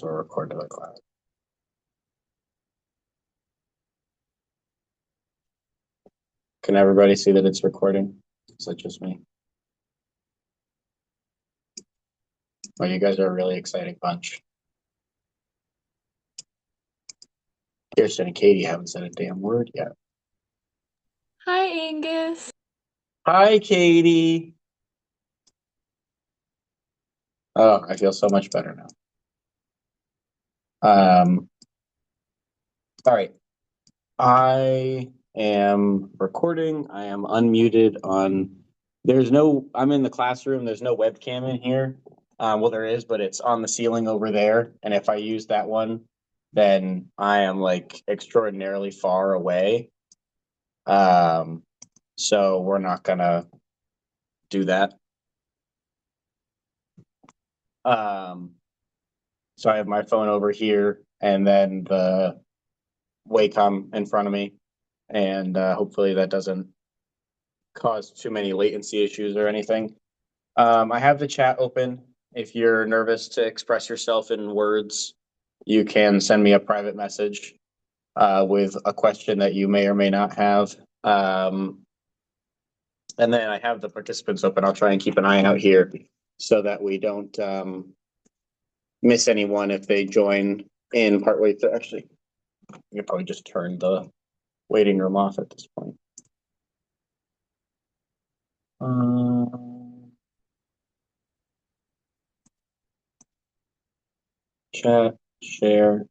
to record to the cloud. Can everybody see that it's recording? Is that just me? Well, you guys are a really exciting bunch. Kirsten and Katie haven't said a damn word yet. Hi, Angus. Hi, Katie. Oh, I feel so much better now. All right. I am recording. I am unmuted on. I'm in the classroom. There's no webcam in here. Well, there is, but it's on the ceiling over there. And if I use that one, then I am like extraordinarily far away. So we're not gonna do that. So I have my phone over here and then the Wacom in front of me. And hopefully that doesn't cause too many latency issues or anything. I have the chat open. If you're nervous to express yourself in words, you can send me a private message with a question that you may or may not have. And then I have the participants open. I'll try and keep an eye out here so that we don't miss anyone if they join in partway through. Actually, I could probably just turn the waiting room off at this point. Chat, share,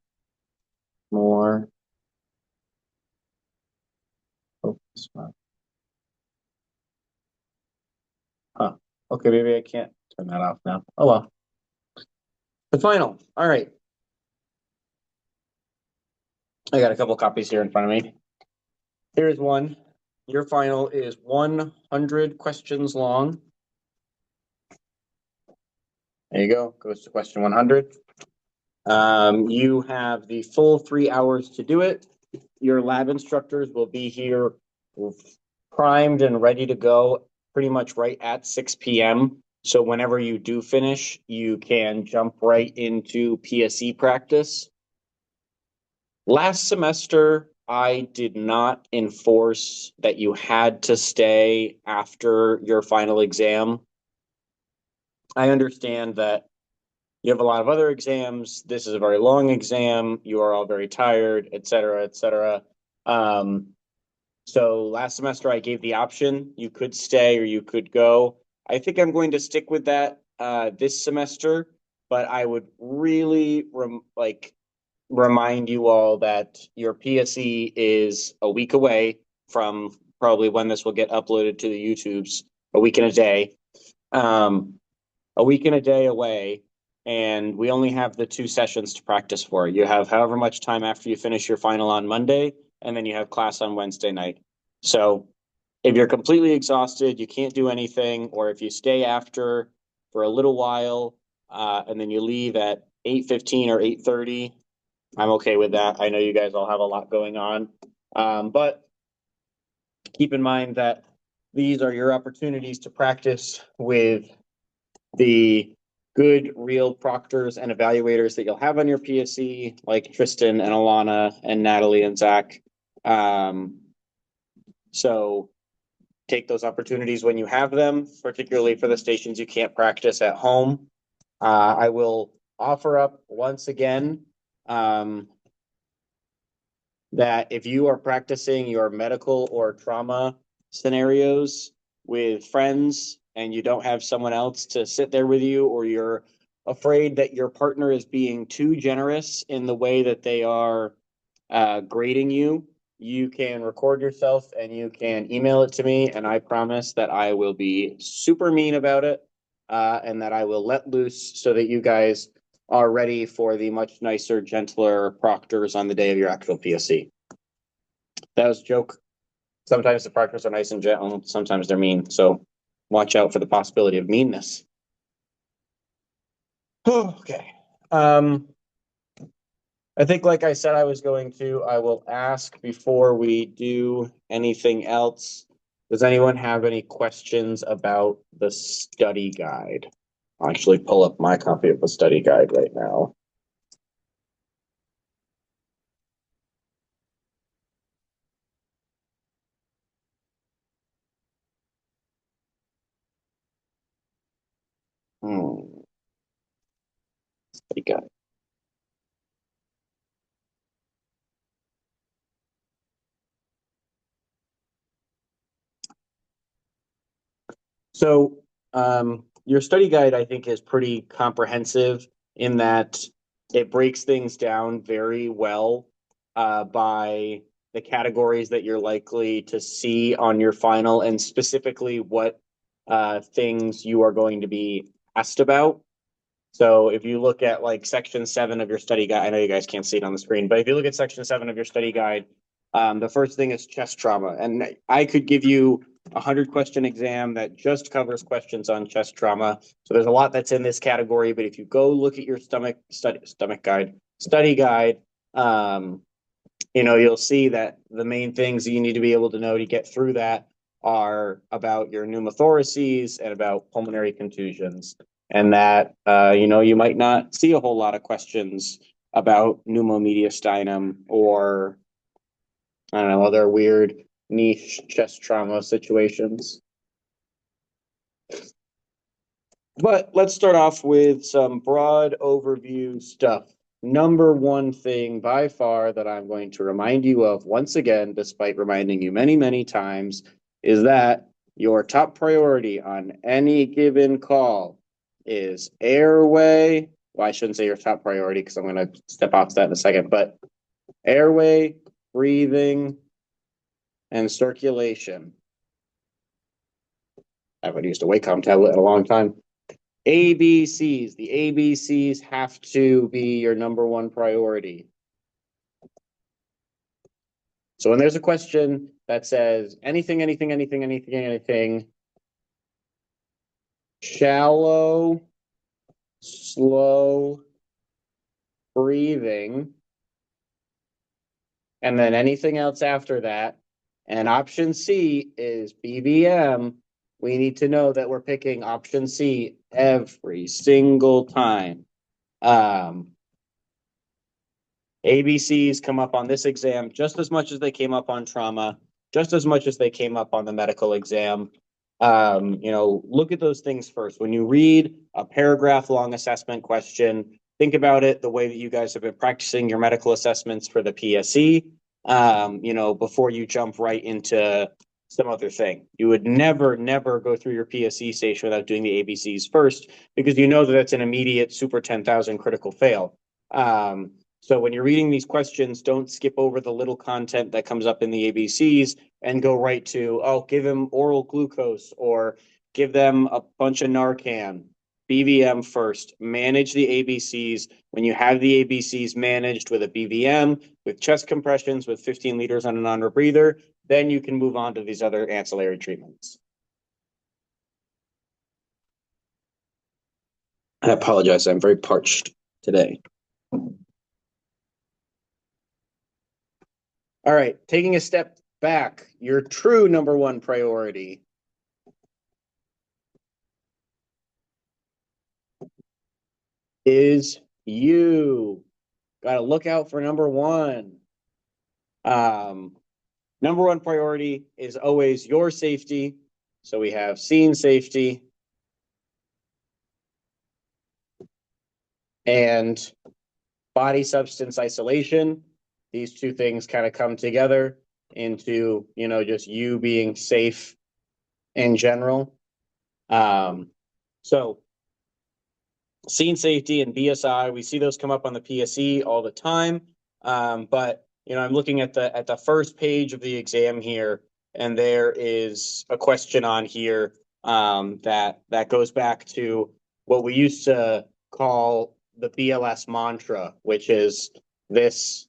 more. Focus. Huh. Okay, maybe I can't turn that off now. Oh well. The final. All right. I got a couple copies here in front of me. Here's one. Your final is 100 questions long. There you go. Goes to question 100. You have the full 3 hours to do it. Your lab instructors will be here primed and ready to go pretty much right at 6 p.m. So whenever you do finish, you can jump right into PSE practice. Last semester, I did not enforce that you had to stay after your final exam. I understand that you have a lot of other exams. This is a very long exam. You are all very tired, et cetera, et cetera. So last semester I gave the option. You could stay or you could go. I think I'm going to stick with that this semester, but I would really remind you all that your PSE is a week away from probably when this will get uploaded to the YouTubes, a week and a day. A week and a day away, and we only have the 2 sessions to practice for. You have however much time after you finish your final on Monday, and then you have class on Wednesday night. So if you're completely exhausted, you can't do anything, or if you stay after for a little while, and then you leave at 8:15 or 8:30, I'm okay with that. I know you guys all have a lot going on. But keep in mind that these are your opportunities to practice with the good, real proctors and evaluators that you'll have on your PSE, like Tristan and Alana and Natalie and Zach. So take those opportunities when you have them, particularly for the stations you can't practice at home. I will offer up once again that if you are practicing your medical or trauma scenarios with friends and you don't have someone else to sit there with you, or you're afraid that your partner is being too generous in the way that they are grading you, you can record yourself and you can email it to me, and I promise that I will be super mean about it and that I will let loose so that you guys are ready for the much nicer, gentler proctors on the day of your actual PSE. That was a joke. Sometimes the proctors are nice and gentle, sometimes they're mean, so watch out for the possibility of meanness. Okay. I think, like I said I was going to, I will ask before we do anything else. Does anyone have any questions about the study guide? I'll actually pull up my copy of the study guide right now. Hmm. Study guide. So, your study guide, I think, is pretty comprehensive in that it breaks things down very well by the categories that you're likely to see on your final, and specifically what things you are going to be asked about. So if you look at like section 7 of your study guide, I know you guys can't see it on the screen, but if you look at section 7 of your study guide, the first thing is chest trauma. And I could give you a 100-question exam that just covers questions on chest trauma. So there's a lot that's in this category, but if you go look at your study guide, you'll see that the main things that you need to be able to know to get through that are about your pneumothoraces and about pulmonary contusions. And that, you might not see a whole lot of questions about pneumomediastinum or, I don't know, other weird niche chest trauma situations. But let's start off with some broad overview stuff. Number one thing by far that I'm going to remind you of once again, despite reminding you many, many times, is that your top priority on any given call is airway. Well, I shouldn't say your top priority because I'm going to step off that in a second, but airway, breathing, and circulation. I haven't used a Wacom tablet in a long time. ABCs. The ABCs have to be your number one priority. So when there's a question that says anything, shallow, slow breathing, and then anything else after that, and option C is BVM, we need to know that we're picking option C every single time. ABCs come up on this exam just as much as they came up on trauma, just as much as they came up on the medical exam. Look at those things first. When you read a paragraph long assessment question, think about it the way that you guys have been practicing your medical assessments for the PSE, before you jump right into some other thing. You would never, never go through your PSE station without doing the ABCs first, because you know that that's an immediate super 10,000 critical fail. So when you're reading these questions, don't skip over the little content that comes up in the ABCs and go right to, give them oral glucose or give them a bunch of Narcan. BVM first. Manage the ABCs. When you have the ABCs managed with a BVM, with chest compressions, with 15 liters on a non-rebreather, then you can move on to these other ancillary treatments. I apologize. I'm very parched today. All right, taking a step back, your true number one priority is you. Got to look out for number one. Number one priority is always your safety. So we have scene safety and body substance isolation. These two things kind of come together into, just you being safe in general. So scene safety and BSI, we see those come up on the PSE all the time. But I'm looking at the first page of the exam here, and there is a question on here that goes back to what we used to call the BLS mantra, which is this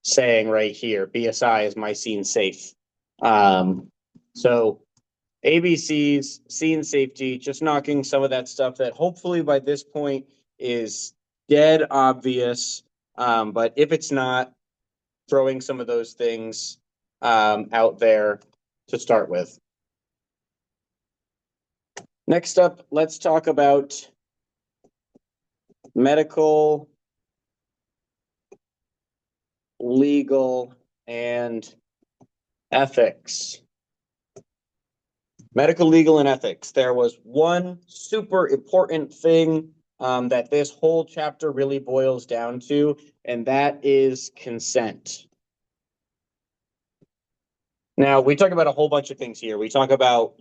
saying right here: BSI is my scene safe. So ABCs, scene safety, just knocking some of that stuff that hopefully by this point is dead obvious. But if it's not, throwing some of those things out there to start with. Next up, let's talk about medical, legal, and ethics. Medical, legal, and ethics. There was one super important thing that this whole chapter really boils down to, and that is consent. Now, we talk about a whole bunch of things here. We talk about,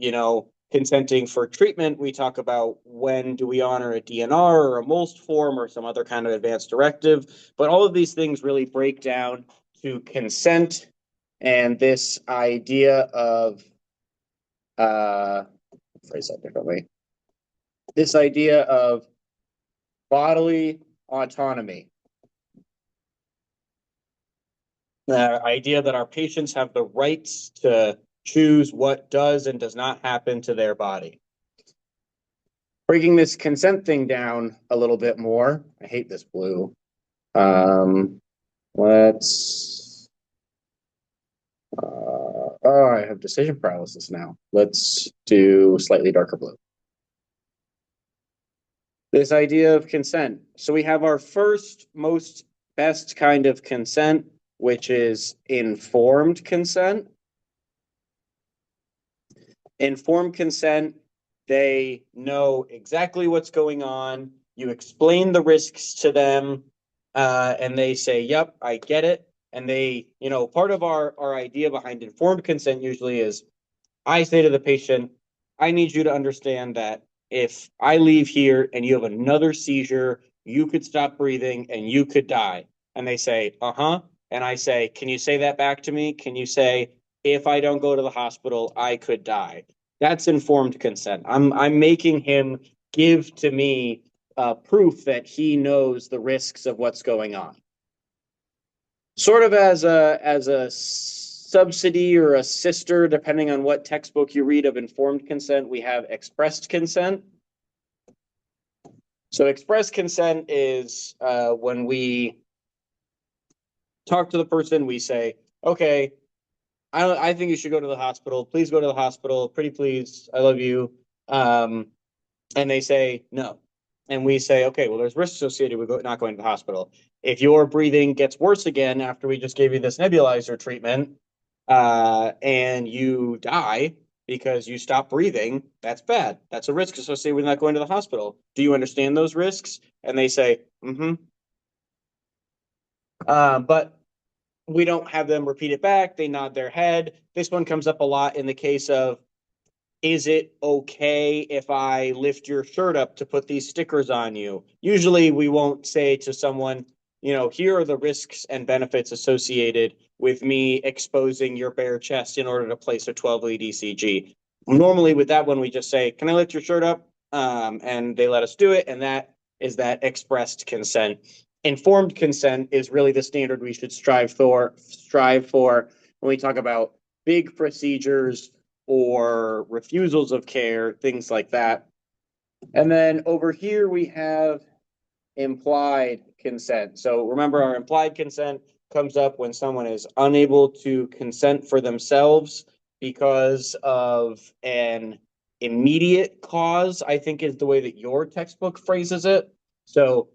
consenting for treatment. We talk about when do we honor a DNR or a MOLST form or some other kind of advanced directive. But all of these things really break down to consent and this idea of, phrase that differently, this idea of bodily autonomy. The idea that our patients have the rights to choose what does and does not happen to their body. Breaking this consent thing down a little bit more. I hate this blue. Let's. Oh, I have decision paralysis now. Let's do slightly darker blue. This idea of consent. So we have our first, most best kind of consent, which is informed consent. Informed consent, they know exactly what's going on. You explain the risks to them, and they say, yep, I get it. And they, part of our idea behind informed consent usually is I say to the patient, I need you to understand that if I leave here and you have another seizure, you could stop breathing and you could die. And they say, uh-huh. And I say, can you say that back to me? Can you say, if I don't go to the hospital, I could die? That's informed consent. I'm making him give to me proof that he knows the risks of what's going on. Sort of as a subsidy or a sister, depending on what textbook you read of informed consent, we have expressed consent. So expressed consent is when we talk to the person, we say, okay, I think you should go to the hospital. Please go to the hospital. Pretty please. I love you. And they say no. And we say, okay, well, there's risks associated with not going to the hospital. If your breathing gets worse again after we just gave you this nebulizer treatment, and you die because you stop breathing, that's bad. That's a risk associated with not going to the hospital. Do you understand those risks? And they say, mm-hmm. But we don't have them repeat it back. They nod their head. This one comes up a lot in the case of, is it okay if I lift your shirt up to put these stickers on you? Usually we won't say to someone, here are the risks and benefits associated with me exposing your bare chest in order to place a 12-lead ECG. Normally with that one, we just say, can I lift your shirt up? And they let us do it. And that is that expressed consent. Informed consent is really the standard we should strive for when we talk about big procedures or refusals of care, things like that. And then over here we have implied consent. So remember, our implied consent comes up when someone is unable to consent for themselves because of an immediate cause, I think is the way that your textbook phrases it. So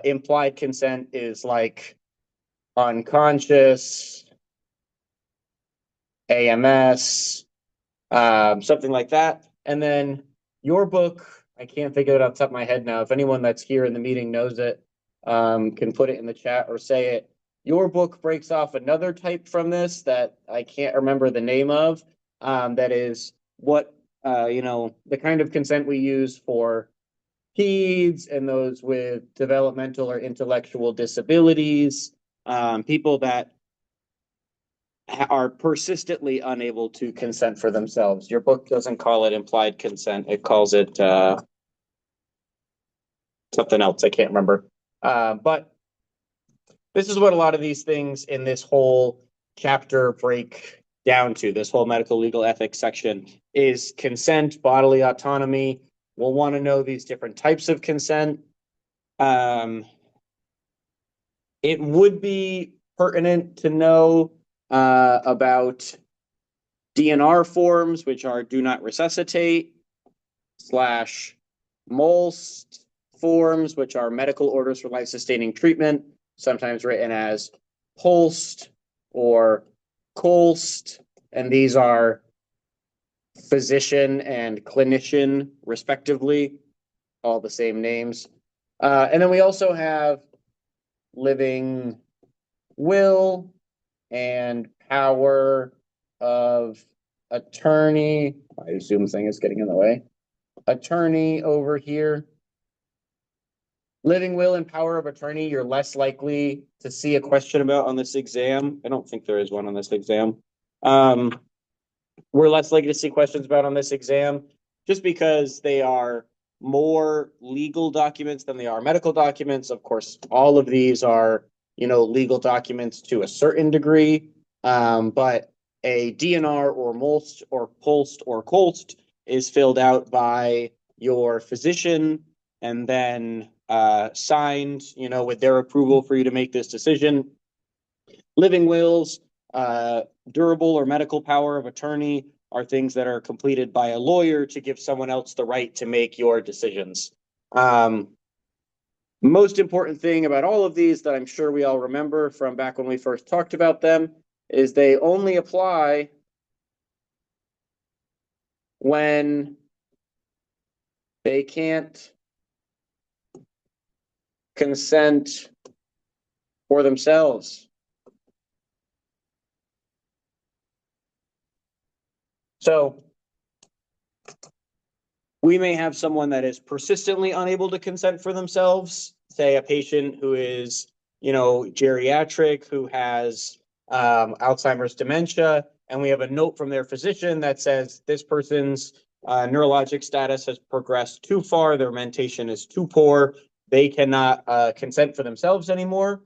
implied consent is like unconscious, AMS, something like that. And then your book, I can't think of it off the top of my head now. If anyone that's here in the meeting knows it, can put it in the chat or say it. Your book breaks off another type from this that I can't remember the name of. That is what, the kind of consent we use for peds and those with developmental or intellectual disabilities, people that are persistently unable to consent for themselves. Your book doesn't call it implied consent. It calls it something else. I can't remember. But this is what a lot of these things in this whole chapter break down to. This whole medical legal ethics section is consent, bodily autonomy. We'll want to know these different types of consent. It would be pertinent to know about DNR forms, which are do not resuscitate, / MOLST forms, which are medical orders for life-sustaining treatment, sometimes written as POLST or COLST. And these are physician and clinician, respectively, all the same names. And then we also have living will and power of attorney. My Zoom thing is getting in the way. Attorney over here. Living will and power of attorney, you're less likely to see a question about on this exam. I don't think there is one on this exam. We're less likely to see questions about on this exam just because they are more legal documents than they are medical documents. Of course, all of these are, legal documents to a certain degree. But a DNR or MOLST or POLST or COLST is filled out by your physician and then signed, with their approval for you to make this decision. Living wills, durable or medical power of attorney are things that are completed by a lawyer to give someone else the right to make your decisions. Most important thing about all of these that I'm sure we all remember from back when we first talked about them is they only apply when they can't consent for themselves. So we may have someone that is persistently unable to consent for themselves, say a patient who is, geriatric, who has Alzheimer's dementia, and we have a note from their physician that says this person's neurologic status has progressed too far, their mentation is too poor, they cannot consent for themselves anymore.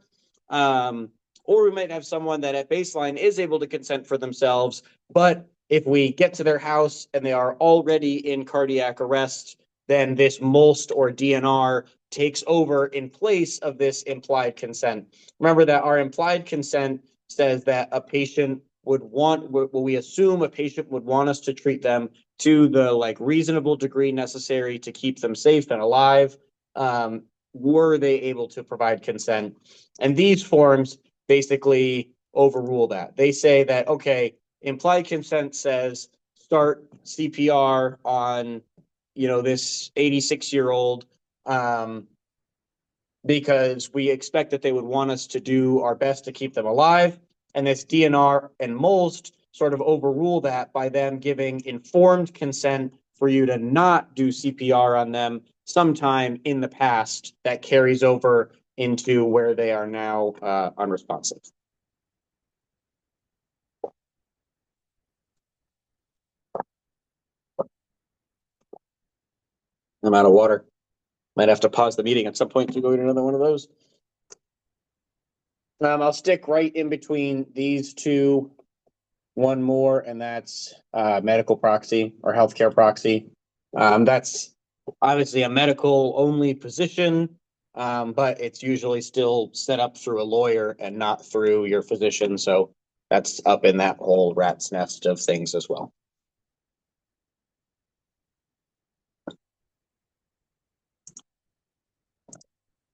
Or we might have someone that at baseline is able to consent for themselves, but if we get to their house and they are already in cardiac arrest, then this MOLST or DNR takes over in place of this implied consent. Remember that our implied consent says that a patient would want, we assume a patient would want us to treat them to the reasonable degree necessary to keep them safe and alive. Were they able to provide consent? And these forms basically overrule that. They say that, okay, implied consent says start CPR on, this 86-year-old because we expect that they would want us to do our best to keep them alive. And this DNR and MOLST sort of overrule that by them giving informed consent for you to not do CPR on them sometime in the past that carries over into where they are now unresponsive. I'm out of water. Might have to pause the meeting at some point to go get another one of those. I'll stick right in between these two, one more, and that's medical proxy or healthcare proxy. That's obviously a medical only position, but it's usually still set up through a lawyer and not through your physician. So that's up in that whole rat's nest of things as well.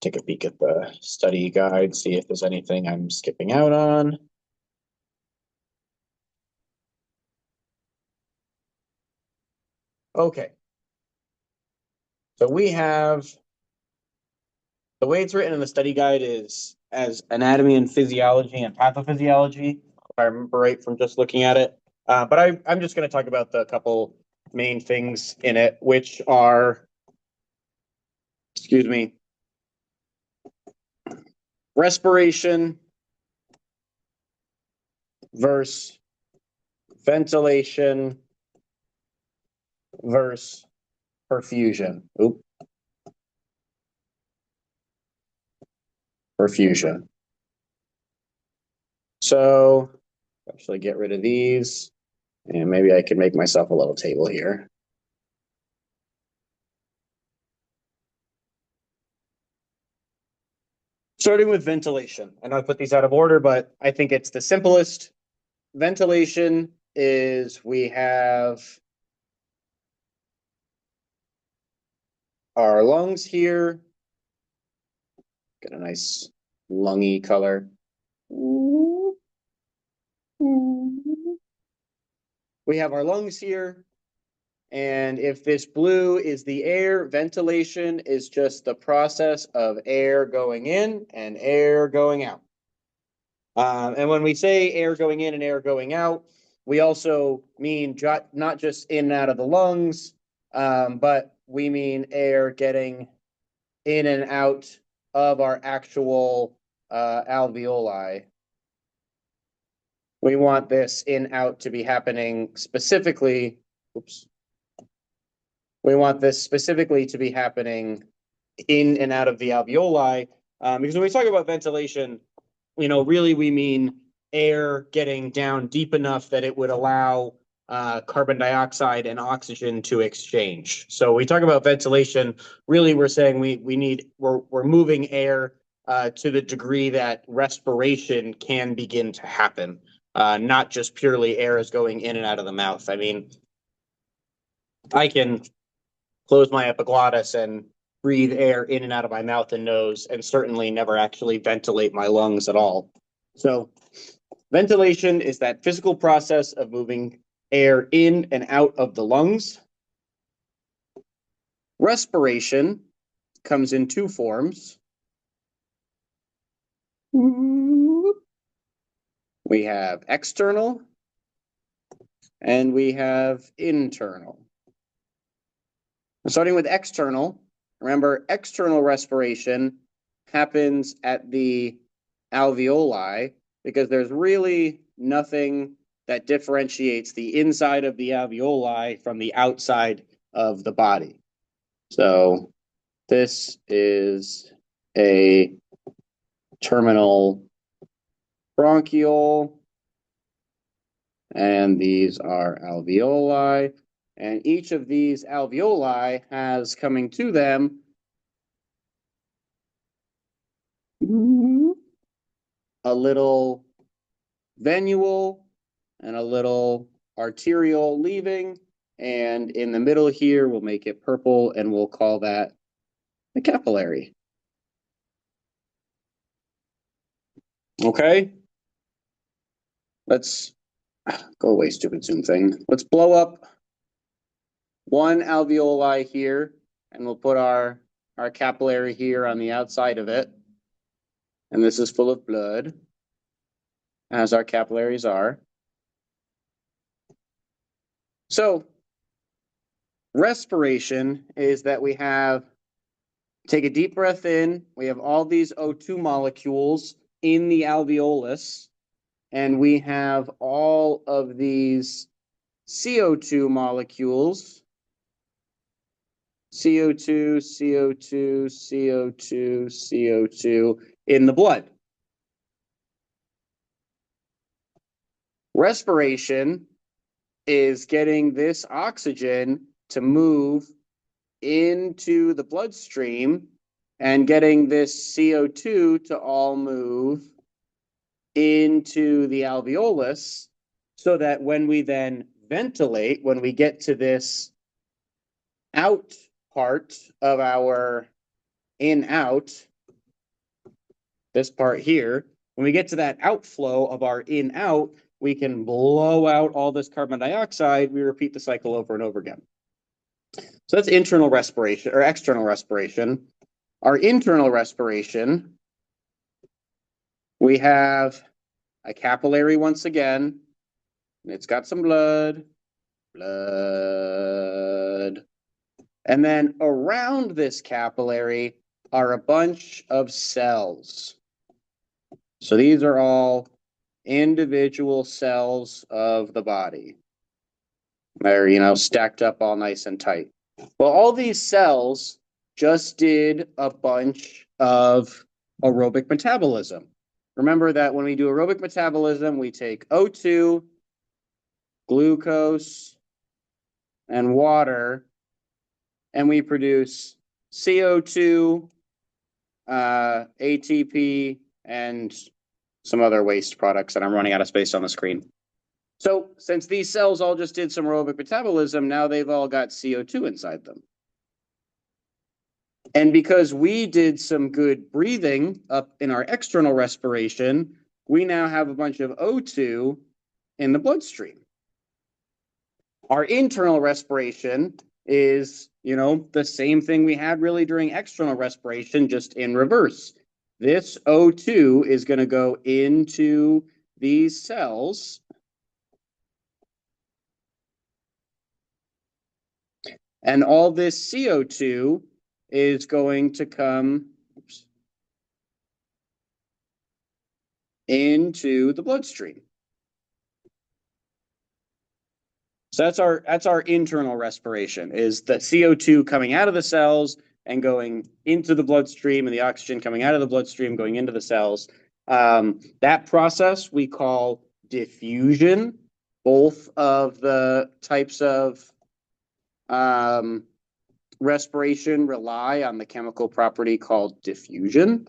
Take a peek at the study guide, see if there's anything I'm skipping out on. Okay. So we have, the way it's written in the study guide is as anatomy and physiology and pathophysiology, if I remember right from just looking at it. But I'm just going to talk about the couple main things in it, which are, respiration versus ventilation versus perfusion. Perfusion. So actually get rid of these, and maybe I can make myself a little table here. Starting with ventilation. I know I put these out of order, but I think it's the simplest. Ventilation is we have our lungs here. Get a nice lungy color. We have our lungs here, And if this blue is the air, ventilation is just the process of air going in and air going out. And when we say air going in and air going out, we also mean not just in and out of the lungs, but we mean air getting in and out of our actual alveoli. We want this in-out to be happening specifically. Oops. We want this specifically to be happening in and out of the alveoli, because when we talk about ventilation, really we mean air getting down deep enough that it would allow carbon dioxide and oxygen to exchange. So we talk about ventilation, really we're saying we're moving air to the degree that respiration can begin to happen, not just purely air is going in and out of the mouth. I mean, I can close my epiglottis and breathe air in and out of my mouth and nose, and certainly never actually ventilate my lungs at all. So ventilation is that physical process of moving air in and out of the lungs. Respiration comes in two forms. We have external and we have internal. Starting with external, remember external respiration happens at the alveoli because there's really nothing that differentiates the inside of the alveoli from the outside of the body. So this is a terminal bronchiole, and these are alveoli. And each of these alveoli has coming to them a little venule and a little arteriole leaving. And in the middle here, we'll make it purple and we'll call that the capillary. Okay. Let's go away, stupid Zoom thing. Let's blow up one alveoli here, and we'll put our capillary here on the outside of it. And this is full of blood, as our capillaries are. So respiration is that we take a deep breath in, we have all these O2 molecules in the alveolus, and we have all of these CO2 molecules, CO2, CO2, CO2, CO2 in the blood. Respiration is getting this oxygen to move into the bloodstream and getting this CO2 to all move into the alveolus so that when we then ventilate, when we get to this out part of our in-out, this part here, when we get to that outflow of our in-out, we can blow out all this carbon dioxide. We repeat the cycle over and over again. So that's internal respiration or external respiration. Our internal respiration, we have a capillary once again, and it's got some blood. And then around this capillary are a bunch of cells. So these are all individual cells of the body. They're, stacked up all nice and tight. Well, all these cells just did a bunch of aerobic metabolism. Remember that when we do aerobic metabolism, we take O2, glucose, and water, and we produce CO2, ATP, and some other waste products that I'm running out of space on the screen. So since these cells all just did some aerobic metabolism, now they've all got CO2 inside them. And because we did some good breathing up in our external respiration, we now have a bunch of O2 in the bloodstream. Our internal respiration is, the same thing we had really during external respiration, just in reverse. This O2 is going to go into these cells. And all this CO2 is going to come into the bloodstream. So that's our internal respiration, is the CO2 coming out of the cells and going into the bloodstream, and the oxygen coming out of the bloodstream going into the cells. That process we call diffusion. Both of the types of respiration rely on the chemical property called diffusion.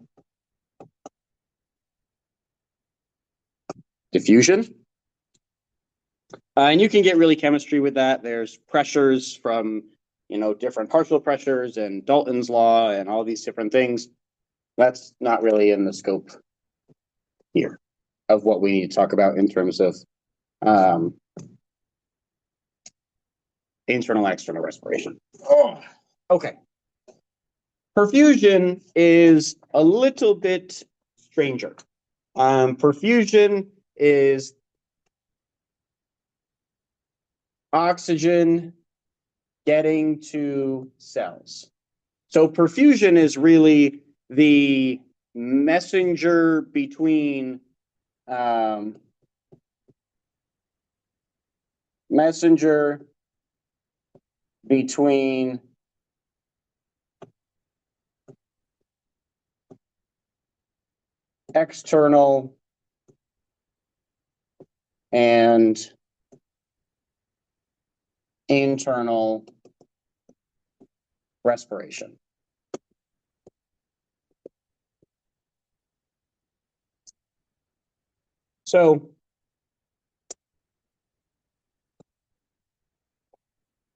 And you can get really chemistry with that. There's pressures from, different partial pressures and Dalton's law and all these different things. That's not really in the scope here of what we need to talk about in terms of internal, external respiration. Okay. Perfusion is a little bit stranger. Perfusion is oxygen getting to cells. So perfusion is really the messenger between external and internal respiration. So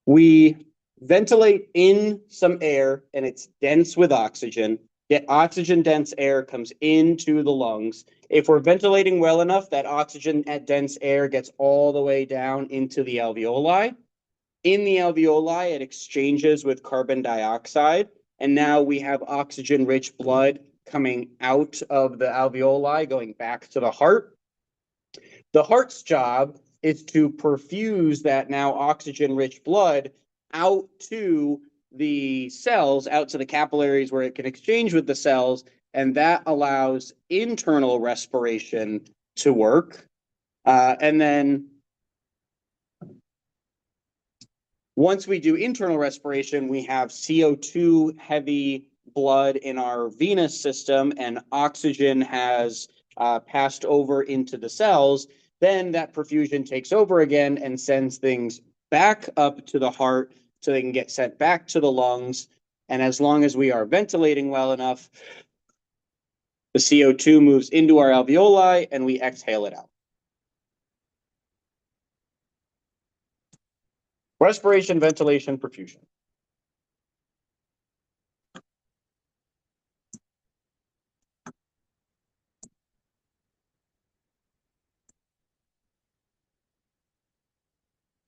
we ventilate in some air and it's dense with oxygen. That oxygen dense air comes into the lungs. If we're ventilating well enough, that oxygen dense air gets all the way down into the alveoli. In the alveoli, it exchanges with carbon dioxide, and now we have oxygen-rich blood coming out of the alveoli, going back to the heart. The heart's job is to perfuse that now oxygen-rich blood out to the cells, out to the capillaries where it can exchange with the cells, and that allows internal respiration to work. And then once we do internal respiration, we have CO2 heavy blood in our venous system, and oxygen has passed over into the cells. Then that perfusion takes over again and sends things back up to the heart so they can get sent back to the lungs. And as long as we are ventilating well enough, the CO2 moves into our alveoli and we exhale it out. Respiration, ventilation, perfusion.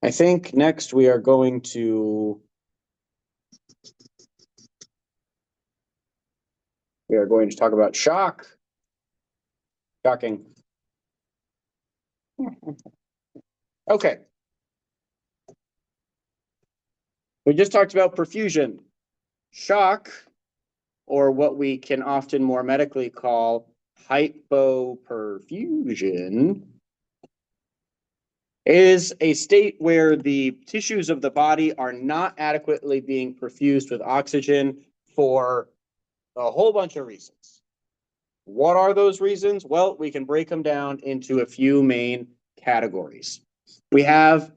I think next we are going to talk about shock. Shocking. Okay. We just talked about perfusion. Shock, or what we can often more medically call hypoperfusion, is a state where the tissues of the body are not adequately being perfused with oxygen for a whole bunch of reasons. What are those reasons? Well, we can break them down into a few main categories. We have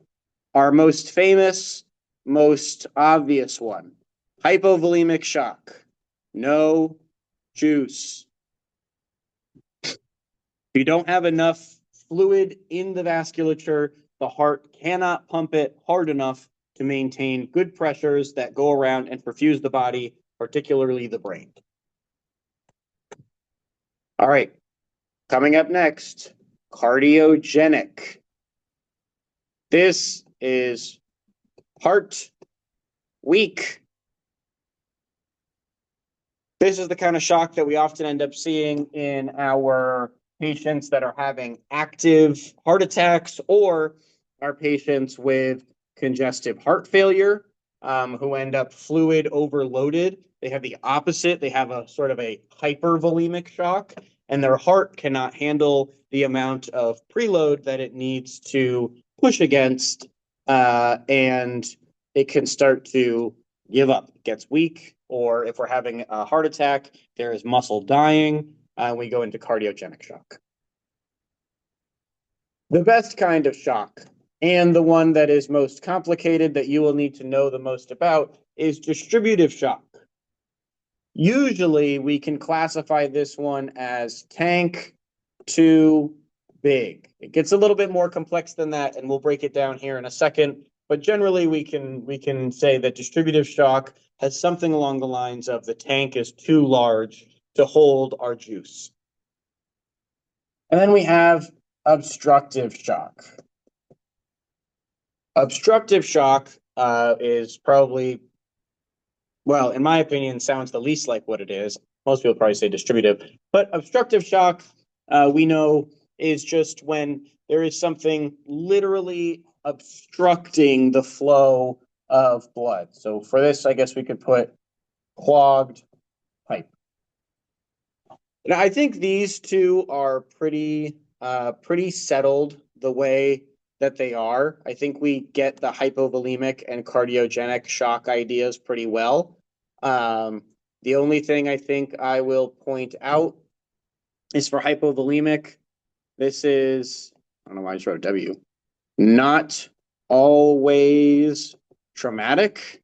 our most famous, most obvious one, hypovolemic shock. No juice. If you don't have enough fluid in the vasculature, the heart cannot pump it hard enough to maintain good pressures that go around and perfuse the body, particularly the brain. All right, coming up next, cardiogenic. This is Heart weak. This is the kind of shock that we often end up seeing in our patients that are having active heart attacks or our patients with congestive heart failure, who end up fluid overloaded. They have the opposite. They have a sort of a hypervolemic shock, and their heart cannot handle the amount of preload that it needs to push against, and it can start to give up. It gets weak, or if we're having a heart attack, there is muscle dying, we go into cardiogenic shock. The best kind of shock, and the one that is most complicated that you will need to know the most about, is distributive shock. Usually we can classify this one as tank to big. It gets a little bit more complex than that, and we'll break it down here in a second. But generally, we can say that distributive shock has something along the lines of the tank is too large to hold our juice. And then we have obstructive shock. Obstructive shock is probably, well, in my opinion, sounds the least like what it is. Most people probably say distributive, but obstructive shock, we know, is just when there is something literally obstructing the flow of blood. So for this, I guess we could put clogged pipe. And I think these two are pretty settled the way that they are. I think we get the hypovolemic and cardiogenic shock ideas pretty well. The only thing I think I will point out is for hypovolemic, this is, I don't know why I just wrote W, not always traumatic.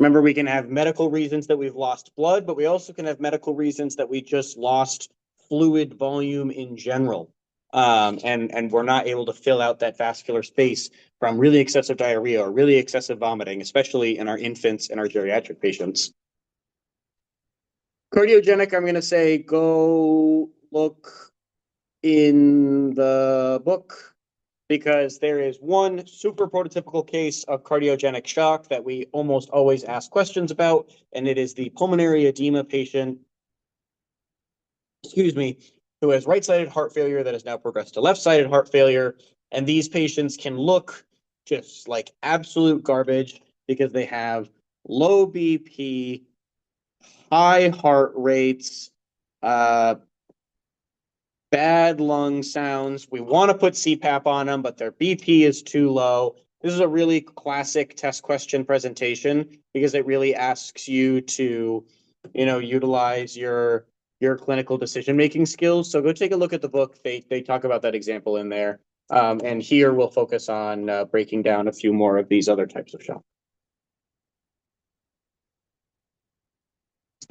Remember, we can have medical reasons that we've lost blood, but we also can have medical reasons that we just lost fluid volume in general. And we're not able to fill out that vascular space from really excessive diarrhea or really excessive vomiting, especially in our infants and our geriatric patients. Cardiogenic, I'm going to say go look in the book, because there is one super prototypical case of cardiogenic shock that we almost always ask questions about, and it is the pulmonary edema patient, who has right-sided heart failure that has now progressed to left-sided heart failure. And these patients can look just like absolute garbage because they have low BP, high heart rates, bad lung sounds. We want to put CPAP on them, but their BP is too low. This is a really classic test question presentation because it really asks you to, utilize your clinical decision-making skills. So go take a look at the book. They talk about that example in there. And here we'll focus on breaking down a few more of these other types of shock.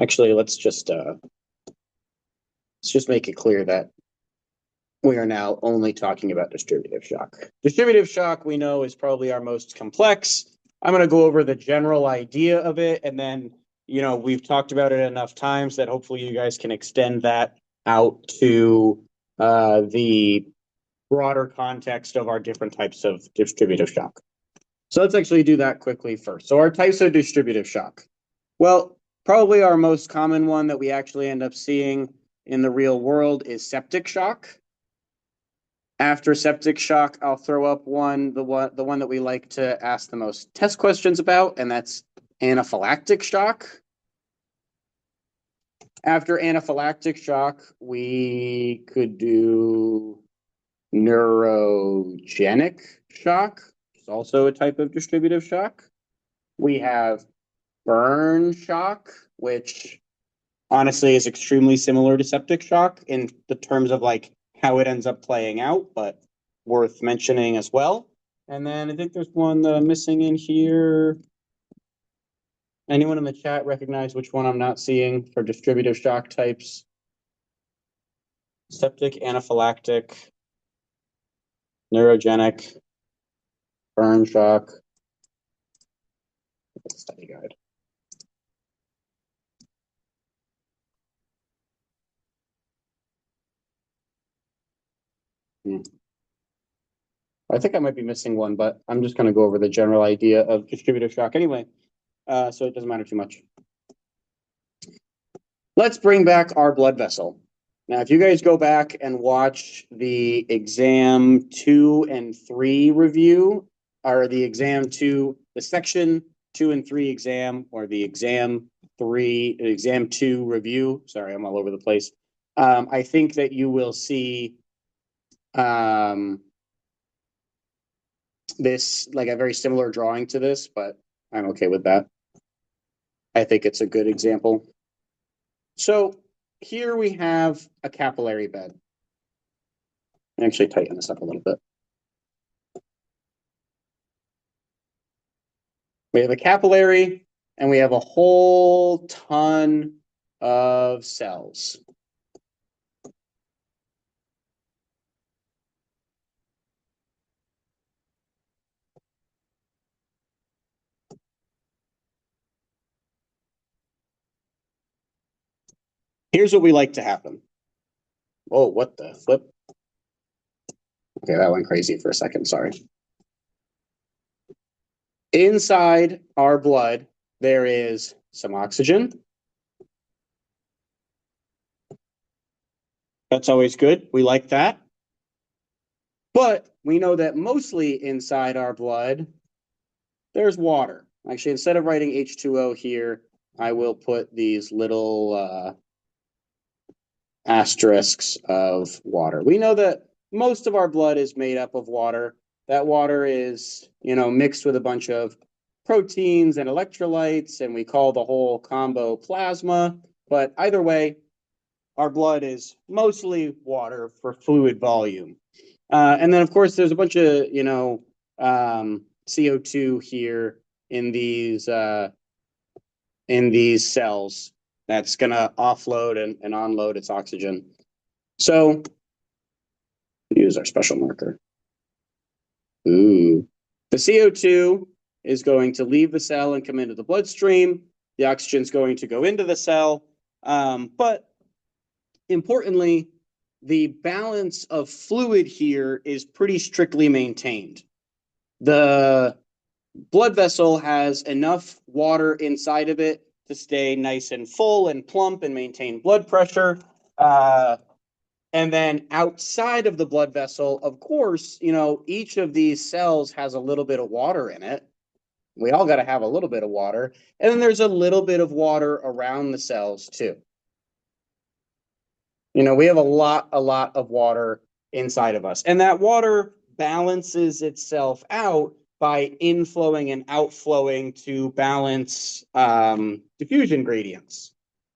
Actually, let's just make it clear that we are now only talking about distributive shock. Distributive shock, we know, is probably our most complex. I'm going to go over the general idea of it, and then, we've talked about it enough times that hopefully you guys can extend that out to the broader context of our different types of distributive shock. So let's actually do that quickly first. So our types of distributive shock. Well, probably our most common one that we actually end up seeing in the real world is septic shock. After septic shock, I'll throw up the one that we like to ask the most test questions about, and that's anaphylactic shock. After anaphylactic shock, we could do neurogenic shock. It's also a type of distributive shock. We have burn shock, which honestly is extremely similar to septic shock in the terms of like how it ends up playing out, but worth mentioning as well. And then I think there's one that I'm missing in here. Anyone in the chat recognize which one I'm not seeing for distributive shock types? Septic, anaphylactic, neurogenic, burn shock. Study guide. I think I might be missing one, but I'm just going to go over the general idea of distributive shock anyway, so it doesn't matter too much. Let's bring back our blood vessel. Now, if you guys go back and watch the exam 2 and 3 review, or the exam 2, the section 2 and 3 exam, or the exam 2 review, sorry, I'm all over the place. I think that you will see this, like a very similar drawing to this, but I'm okay with that. I think it's a good example. So here we have a capillary bed. Actually tighten this up a little bit. We have a capillary and we have a whole ton of cells. Here's what we like to happen. Oh, what the flip? Okay, that went crazy for a second, sorry. Inside our blood, there is some oxygen. That's always good. We like that. But we know that mostly inside our blood, there's water. Actually, instead of writing H2O here, I will put these little asterisks of water. We know that most of our blood is made up of water. That water is, mixed with a bunch of proteins and electrolytes, and we call the whole combo plasma. But either way, our blood is mostly water for fluid volume. And then, of course, there's a bunch of, CO2 here in these cells that's going to offload and onload its oxygen. So use our special marker. Ooh. The CO2 is going to leave the cell and come into the bloodstream. The oxygen is going to go into the cell. But importantly, the balance of fluid here is pretty strictly maintained. The blood vessel has enough water inside of it to stay nice and full and plump and maintain blood pressure. And then outside of the blood vessel, of course, each of these cells has a little bit of water in it. We all got to have a little bit of water. And then there's a little bit of water around the cells too. We have a lot of water inside of us. And that water balances itself out by inflowing and outflowing to balance diffusion gradients.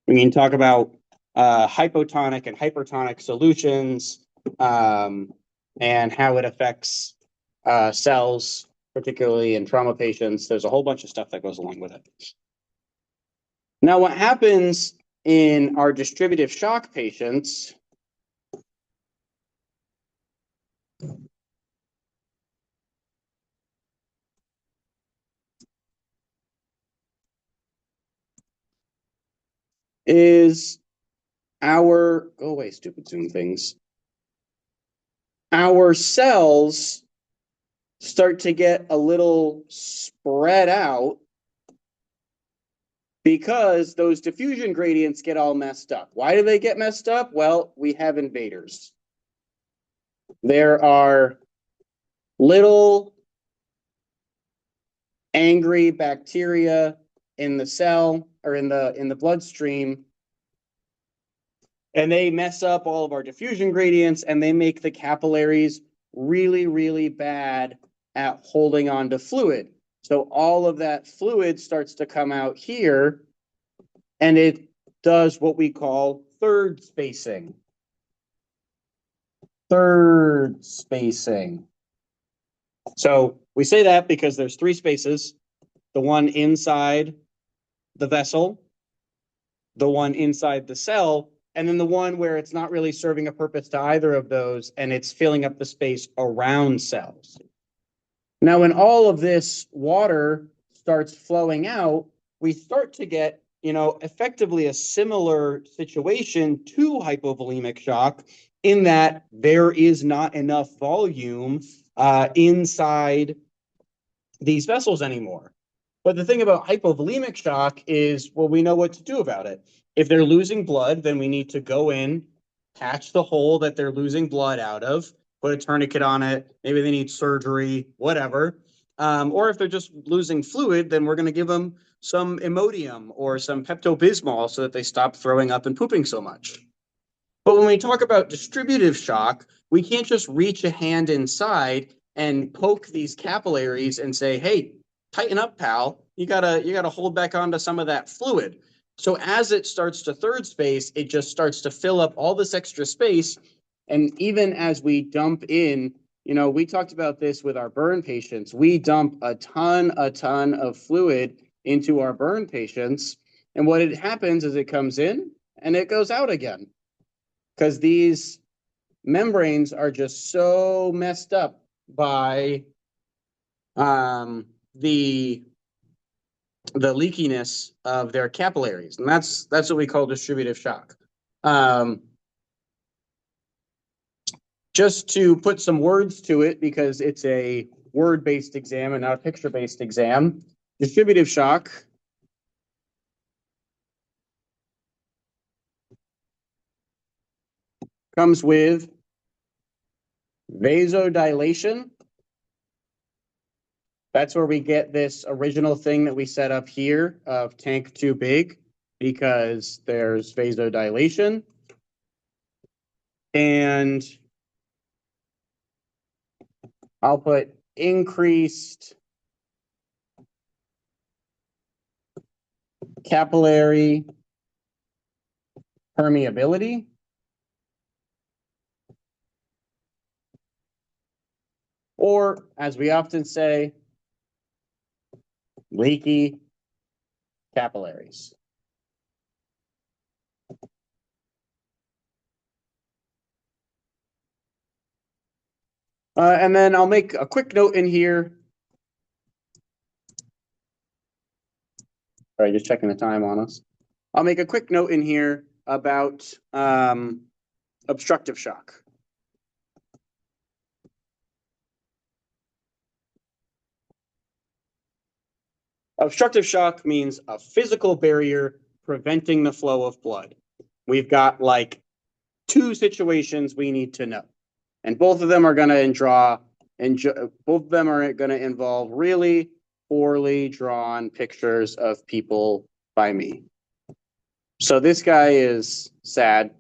We can talk about hypotonic and hypertonic solutions and how it affects cells, particularly in trauma patients. There's a whole bunch of stuff that goes along with it. Now, what happens in our distributive shock patients is go away, stupid Zoom things. Our cells start to get a little spread out because those diffusion gradients get all messed up. Why do they get messed up? Well, we have invaders. There are little angry bacteria in the cell or in the bloodstream, and they mess up all of our diffusion gradients, and they make the capillaries really, really bad at holding on to fluid. So all of that fluid starts to come out here, and it does what we call third spacing. Third spacing. So we say that because there's three spaces: the one inside the vessel, the one inside the cell, and then the one where it's not really serving a purpose to either of those, and it's filling up the space around cells. Now, when all of this water starts flowing out, we start to get, effectively a similar situation to hypovolemic shock in that there is not enough volume inside these vessels anymore. But the thing about hypovolemic shock is, well, we know what to do about it. If they're losing blood, then we need to go in, patch the hole that they're losing blood out of, put a tourniquet on it. Maybe they need surgery, whatever. Or if they're just losing fluid, then we're going to give them some Imodium or some Pepto-Bismol so that they stop throwing up and pooping so much. But when we talk about distributive shock, we can't just reach a hand inside and poke these capillaries and say, hey, tighten up, pal. You gotta hold back onto some of that fluid. So as it starts to third space, it just starts to fill up all this extra space. And even as we dump in, we talked about this with our burn patients. We dump a ton of fluid into our burn patients. And what it happens is it comes in and it goes out again. Because these membranes are just so messed up by the leakiness of their capillaries, and that's what we call distributive shock. Just to put some words to it, because it's a word-based exam and not a picture-based exam, distributive shock comes with vasodilation. That's where we get this original thing that we set up here of tank too big, because there's vasodilation. And I'll put increased capillary permeability. Or, as we often say, leaky capillaries. And then I'll make a quick note in here. Sorry, just checking the time on us. I'll make a quick note in here about obstructive shock. Obstructive shock means a physical barrier preventing the flow of blood. We've got like two situations we need to know, and both of them are going to involve really poorly drawn pictures of people by me. So this guy is sad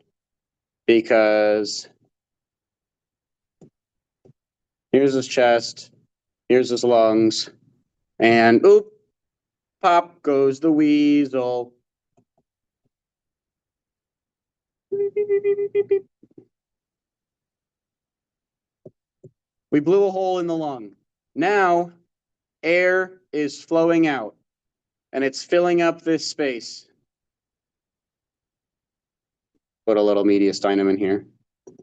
because here's his chest, here's his lungs, and oop, pop goes the weasel. We blew a hole in the lung. Now air is flowing out and it's filling up this space. Put a little mediastinum in here.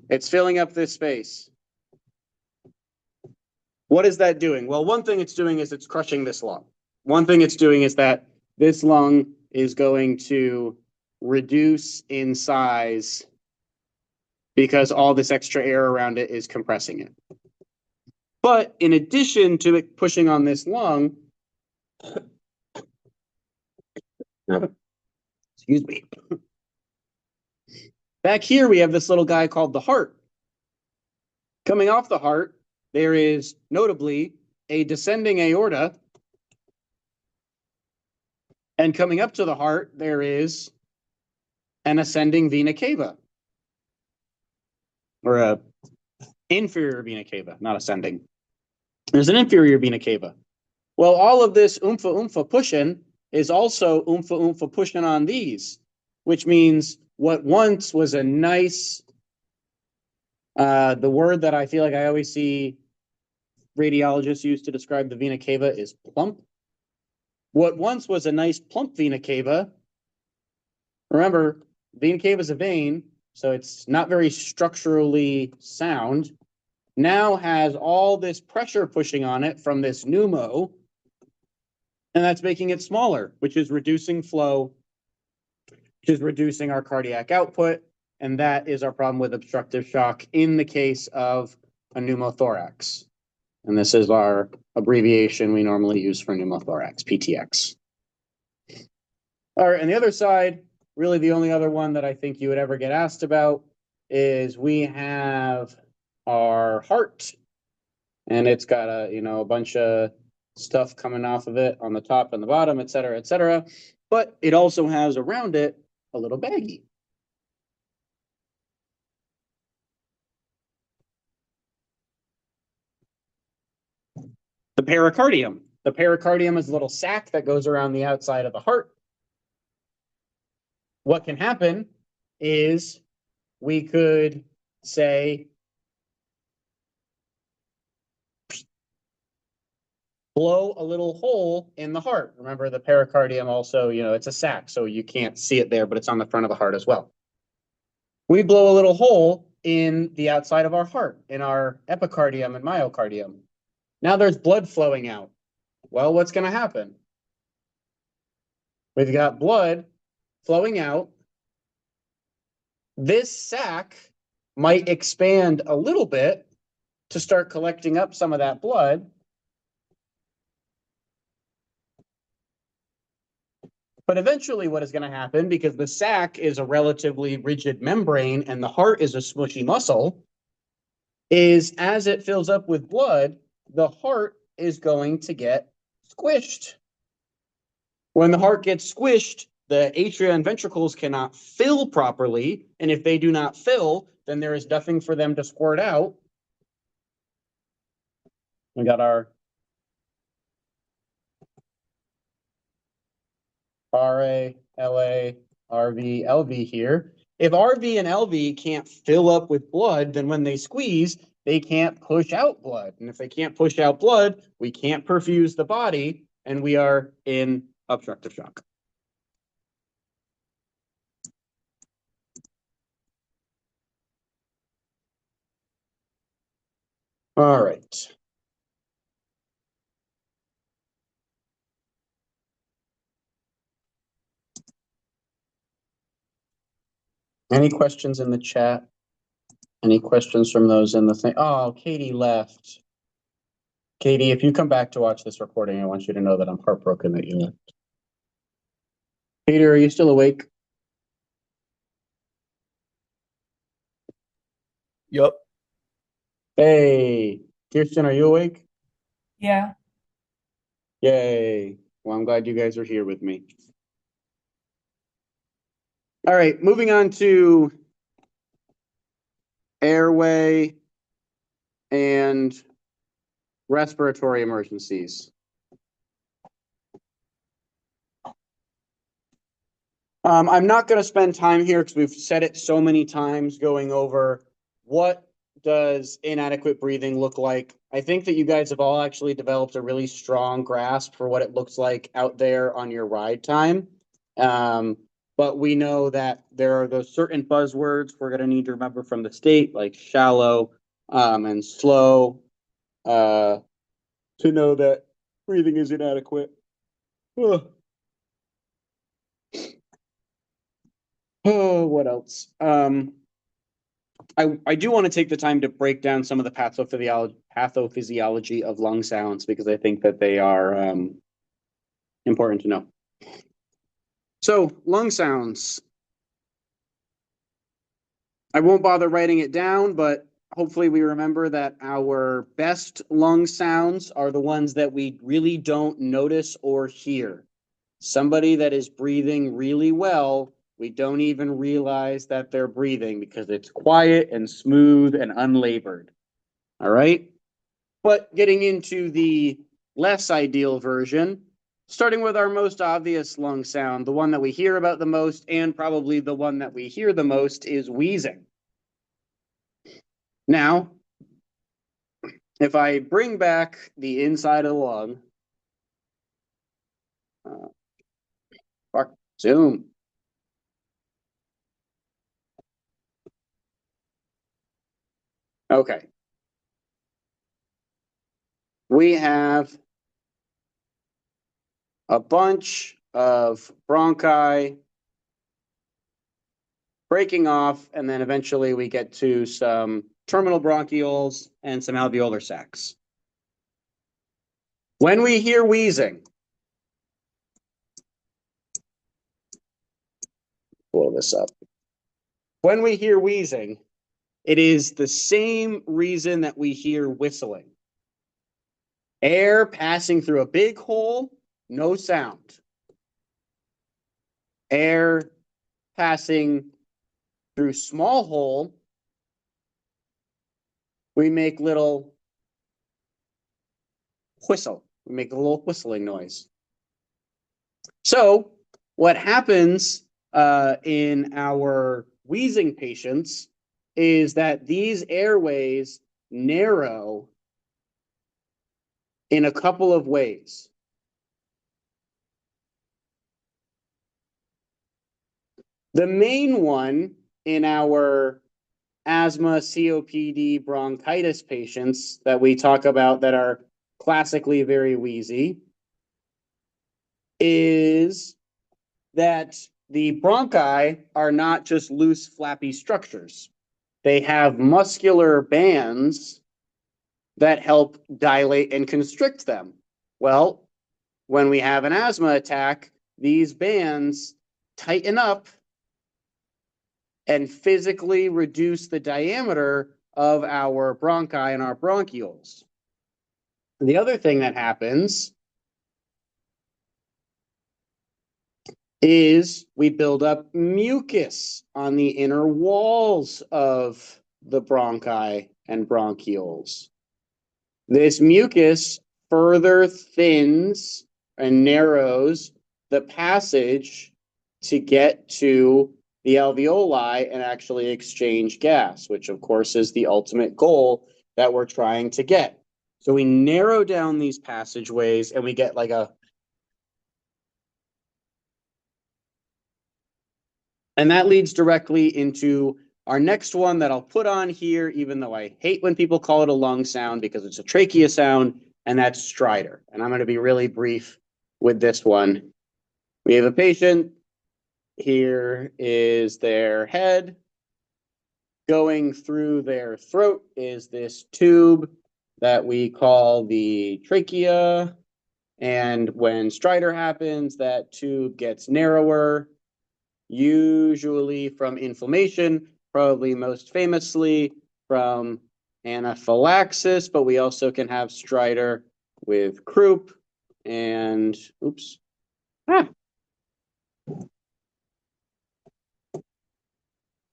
It's filling up this space. What is that doing? Well, one thing it's doing is it's crushing this lung. One thing it's doing is that this lung is going to reduce in size because all this extra air around it is compressing it. But in addition to it pushing on this lung, excuse me, back here we have this little guy called the heart. Coming off the heart, there is notably a descending aorta. And coming up to the heart, there is an ascending vena cava. Or a inferior vena cava, not ascending. There's an inferior vena cava. Well, all of this oompha pushing is also oompha pushing on these, which means what once was a nice, the word that I feel like I always see radiologists use to describe the vena cava is plump. What once was a nice plump vena cava, remember, vena cava is a vein, so it's not very structurally sound, now has all this pressure pushing on it from this pneumo, and that's making it smaller, which is reducing flow, which is reducing our cardiac output, and that is our problem with obstructive shock in the case of a pneumothorax. And this is our abbreviation we normally use for pneumothorax, PTX. All right, and the other side, really the only other one that I think you would ever get asked about is we have our heart, and it's got a bunch of stuff coming off of it on the top and the bottom, et cetera, but it also has around it a little baggie. The pericardium. The pericardium is a little sac that goes around the outside of the heart. What can happen is we could say blow a little hole in the heart. Remember, the pericardium also, it's a sac, so you can't see it there, but it's on the front of the heart as well. We blow a little hole in the outside of our heart, in our epicardium and myocardium. Now there's blood flowing out. Well, what's going to happen? We've got blood flowing out. This sac might expand a little bit to start collecting up some of that blood. But eventually what is going to happen, because the sac is a relatively rigid membrane and the heart is a smushy muscle, is as it fills up with blood, the heart is going to get squished. When the heart gets squished, the atria and ventricles cannot fill properly, and if they do not fill, then there is nothing for them to squirt out. We got our RA, LA, RV, LV here. If RV and LV can't fill up with blood, then when they squeeze, they can't push out blood. And if they can't push out blood, we can't perfuse the body, and we are in obstructive shock. All right. Any questions in the chat? Any questions from those in the thing? Oh, Katie left. Katie, if you come back to watch this recording, I want you to know that I'm heartbroken that you left. Peter, are you still awake? Yup. Hey, Kirsten, are you awake? Yeah. Yay. Well, I'm glad you guys are here with me. All right, moving on to airway and respiratory emergencies. I'm not going to spend time here because we've said it so many times going over what does inadequate breathing look like. I think that you guys have all actually developed a really strong grasp for what it looks like out there on your ride time. But we know that there are those certain buzzwords we're going to need to remember from the state, like shallow and slow, to know that breathing is inadequate. Ugh. Oh, what else? I do want to take the time to break down some of the pathophysiology of lung sounds because I think that they are important to know. So, lung sounds. I won't bother writing it down, but hopefully we remember that our best lung sounds are the ones that we really don't notice or hear. Somebody that is breathing really well, we don't even realize that they're breathing because it's quiet and smooth and unlabored. All right? But getting into the less ideal version, starting with our most obvious lung sound, the one that we hear about the most and probably the one that we hear the most is wheezing. Now, if I bring back the inside of the lung, zoom. Okay. We have a bunch of bronchi breaking off, and then eventually we get to some terminal bronchioles and some alveolar sacs. When we hear wheezing, blow this up. When we hear wheezing, it is the same reason that we hear whistling. Air passing through a big hole, no sound. Air passing through small hole, we make little whistle. We make a little whistling noise. So what happens in our wheezing patients is that these airways narrow in a couple of ways. The main one in our asthma, COPD, bronchitis patients that we talk about that are classically very wheezy is that the bronchi are not just loose, flappy structures. They have muscular bands that help dilate and constrict them. Well, when we have an asthma attack, these bands tighten up and physically reduce the diameter of our bronchi and our bronchioles. The other thing that happens is we build up mucus on the inner walls of the bronchi and bronchioles. This mucus further thins and narrows the passage to get to the alveoli and actually exchange gas, which of course is the ultimate goal that we're trying to get. So we narrow down these passageways and we get like a, and that leads directly into our next one that I'll put on here, even though I hate when people call it a lung sound because it's a trachea sound, and that's stridor. And I'm going to be really brief with this one. We have a patient. Here is their head. Going through their throat is this tube that we call the trachea. And when stridor happens, that tube gets narrower, usually from inflammation, probably most famously from anaphylaxis, but we also can have stridor with croup and,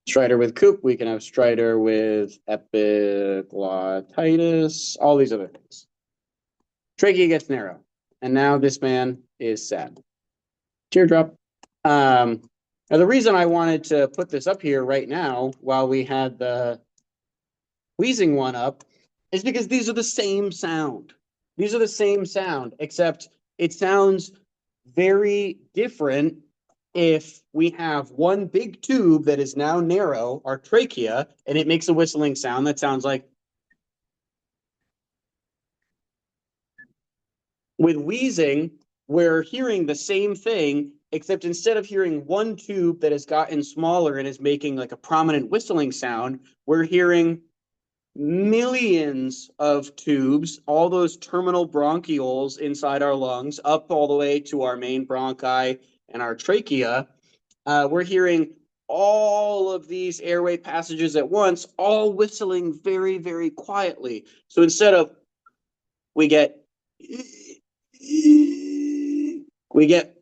stridor with croup. We can have stridor with epiglottitis, all these other things. Trachea gets narrow, and now this man is sad. Teardrop. Now, the reason I wanted to put this up here right now while we had the wheezing one up is because these are the same sound. These are the same sound, except it sounds very different if we have one big tube that is now narrow, our trachea, and it makes a whistling sound that sounds like. With wheezing, we're hearing the same thing, except instead of hearing one tube that has gotten smaller and is making like a prominent whistling sound, we're hearing millions of tubes, all those terminal bronchioles inside our lungs, up all the way to our main bronchi and our trachea. We're hearing all of these airway passages at once, all whistling very, very quietly. So instead of we get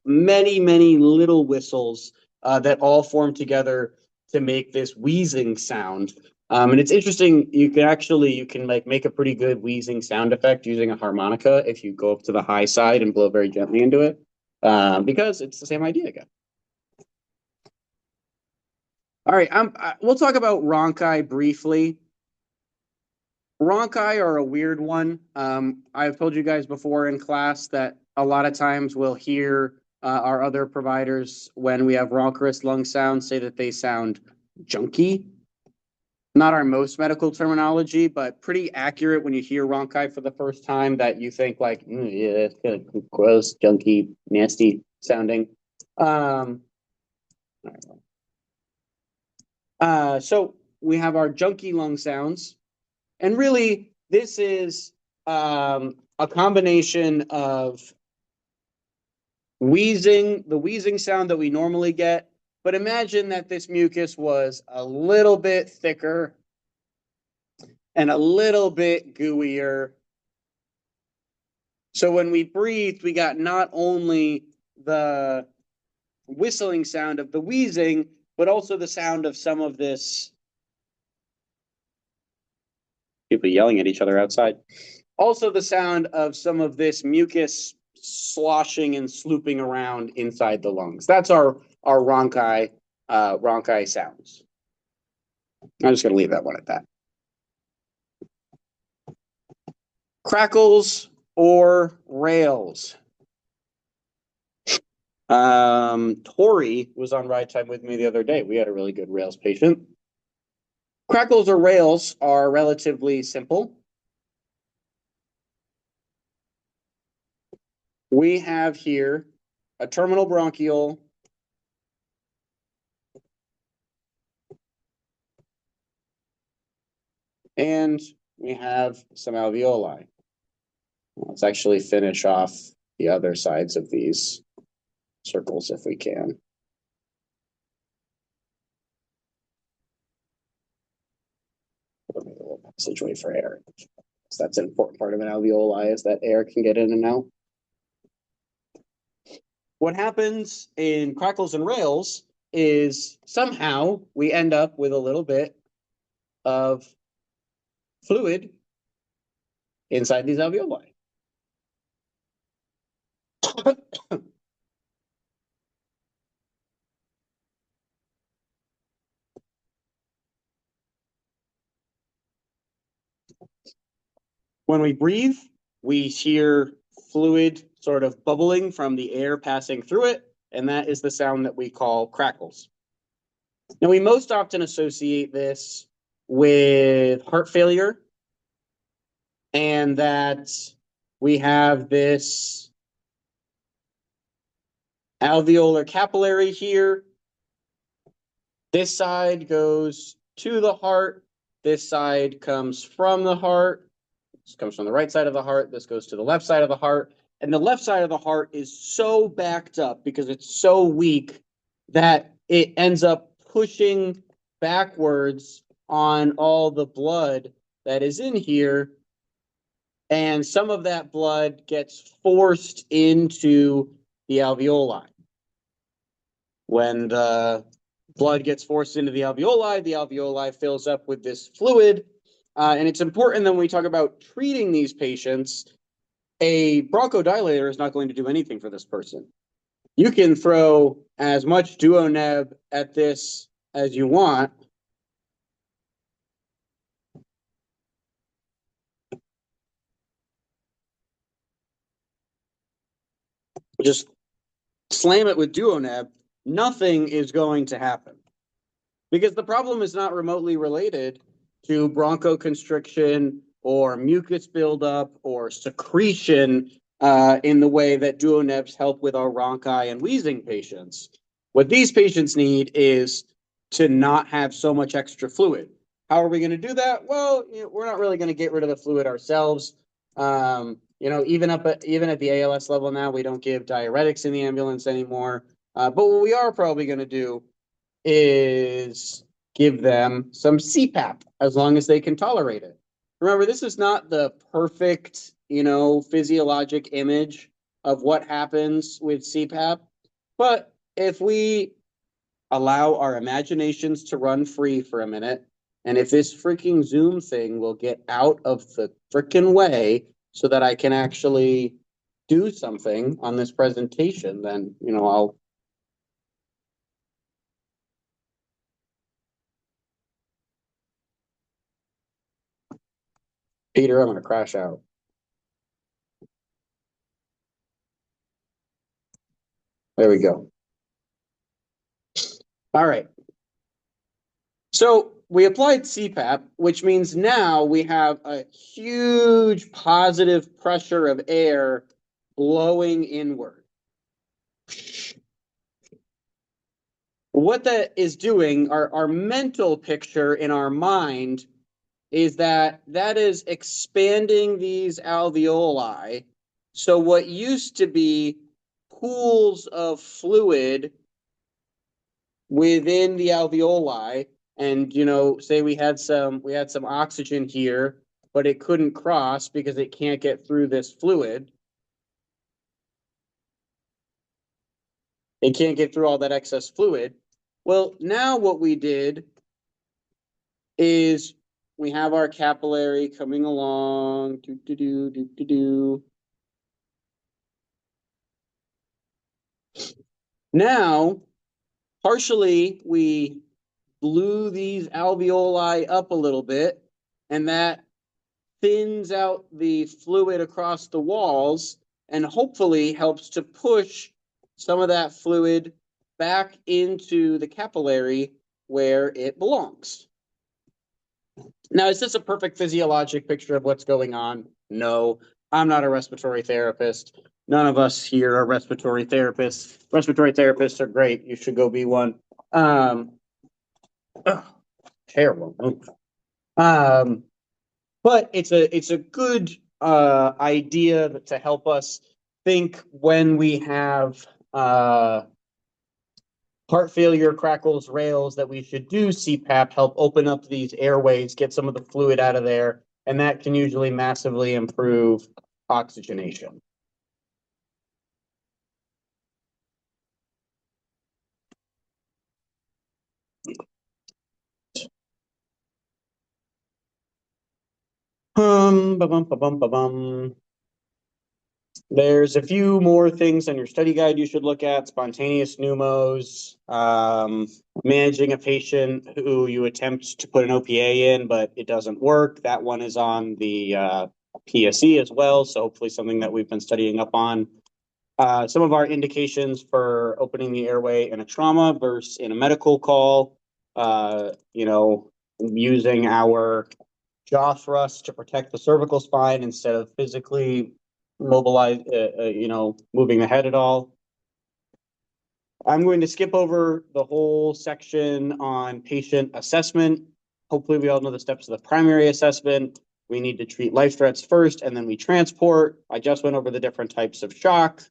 many, many little whistles that all form together to make this wheezing sound. And it's interesting, you can like make a pretty good wheezing sound effect using a harmonica if you go up to the high side and blow very gently into it, because it's the same idea again. All right, we'll talk about rhonchi briefly. Rhonchi are a weird one. I've told you guys before in class that a lot of times we'll hear our other providers when we have rhonchorous lung sounds say that they sound junky. Not our most medical terminology, but pretty accurate when you hear rhonchi for the first time that you think like, yeah, it's kind of gross, junky, nasty sounding. So we have our junky lung sounds. And really, this is a combination of wheezing, the wheezing sound that we normally get, but imagine that this mucus was a little bit thicker and a little bit gooier. So when we breathed, we got not only the whistling sound of the wheezing, but also the sound of some of this. People yelling at each other outside. Also the sound of some of this mucus sloshing and slooping around inside the lungs. That's our rhonchi sounds. I'm just going to leave that one at that. Crackles or rails. Tori was on Ride Time with me the other day. We had a really good rails patient. Crackles or rails are relatively simple. We have here a terminal bronchiole and we have some alveoli. Let's actually finish off the other sides of these circles if we can. A little passageway for air. So that's an important part of an alveoli, is that air can get in and out. What happens in crackles and rails is somehow we end up with a little bit of fluid inside these alveoli. When we breathe, we hear fluid sort of bubbling from the air passing through it, and that is the sound that we call crackles. Now, we most often associate this with heart failure, and that we have this alveolar capillary here. This side goes to the heart. This side comes from the heart. This comes from the right side of the heart. This goes to the left side of the heart. And the left side of the heart is so backed up because it's so weak that it ends up pushing backwards on all the blood that is in here. And some of that blood gets forced into the alveoli. When the blood gets forced into the alveoli fills up with this fluid. And it's important that when we talk about treating these patients, a bronchodilator is not going to do anything for this person. You can throw as much DuoNeb at this as you want. Just slam it with DuoNeb, nothing is going to happen. Because the problem is not remotely related to bronchoconstriction or mucus buildup or secretion in the way that DuoNebs help with our rhonchi and wheezing patients. What these patients need is to not have so much extra fluid. How are we going to do that? Well, we're not really going to get rid of the fluid ourselves. Even at the ALS level now, we don't give diuretics in the ambulance anymore. But what we are probably going to do is give them some CPAP as long as they can tolerate it. Remember, this is not the perfect, physiologic image of what happens with CPAP. But if we allow our imaginations to run free for a minute, and if this freaking Zoom thing will get out of the freaking way so that I can actually do something on this presentation, then, I'll Peter, I'm going to crash out. There we go. All right. So we applied CPAP, which means now we have a huge positive pressure of air blowing inward. What that is doing, our mental picture in our mind is that is expanding these alveoli. So what used to be pools of fluid within the alveoli, and say we had some oxygen here, but it couldn't cross because it can't get through this fluid. It can't get through all that excess fluid. Well, now what we did is we have our capillary coming along. Now, partially, we blew these alveoli up a little bit, and that thins out the fluid across the walls and hopefully helps to push some of that fluid back into the capillary where it belongs. Now, is this a perfect physiologic picture of what's going on? No, I'm not a respiratory therapist. None of us here are respiratory therapists. Respiratory therapists are great. You should go be one. Terrible. But it's a good idea to help us think when we have heart failure, crackles, rails, that we should do CPAP, help open up these airways, get some of the fluid out of there, and that can usually massively improve oxygenation. There's a few more things on your study guide you should look at: spontaneous pneumos, managing a patient who you attempt to put an OPA in, but it doesn't work. That one is on the PSE as well, so hopefully something that we've been studying up on. Some of our indications for opening the airway in a trauma versus in a medical call, using our jaw thrust to protect the cervical spine instead of physically mobilize, moving the head at all. I'm going to skip over the whole section on patient assessment. Hopefully we all know the steps of the primary assessment. We need to treat life threats first, and then we transport. I just went over the different types of shock.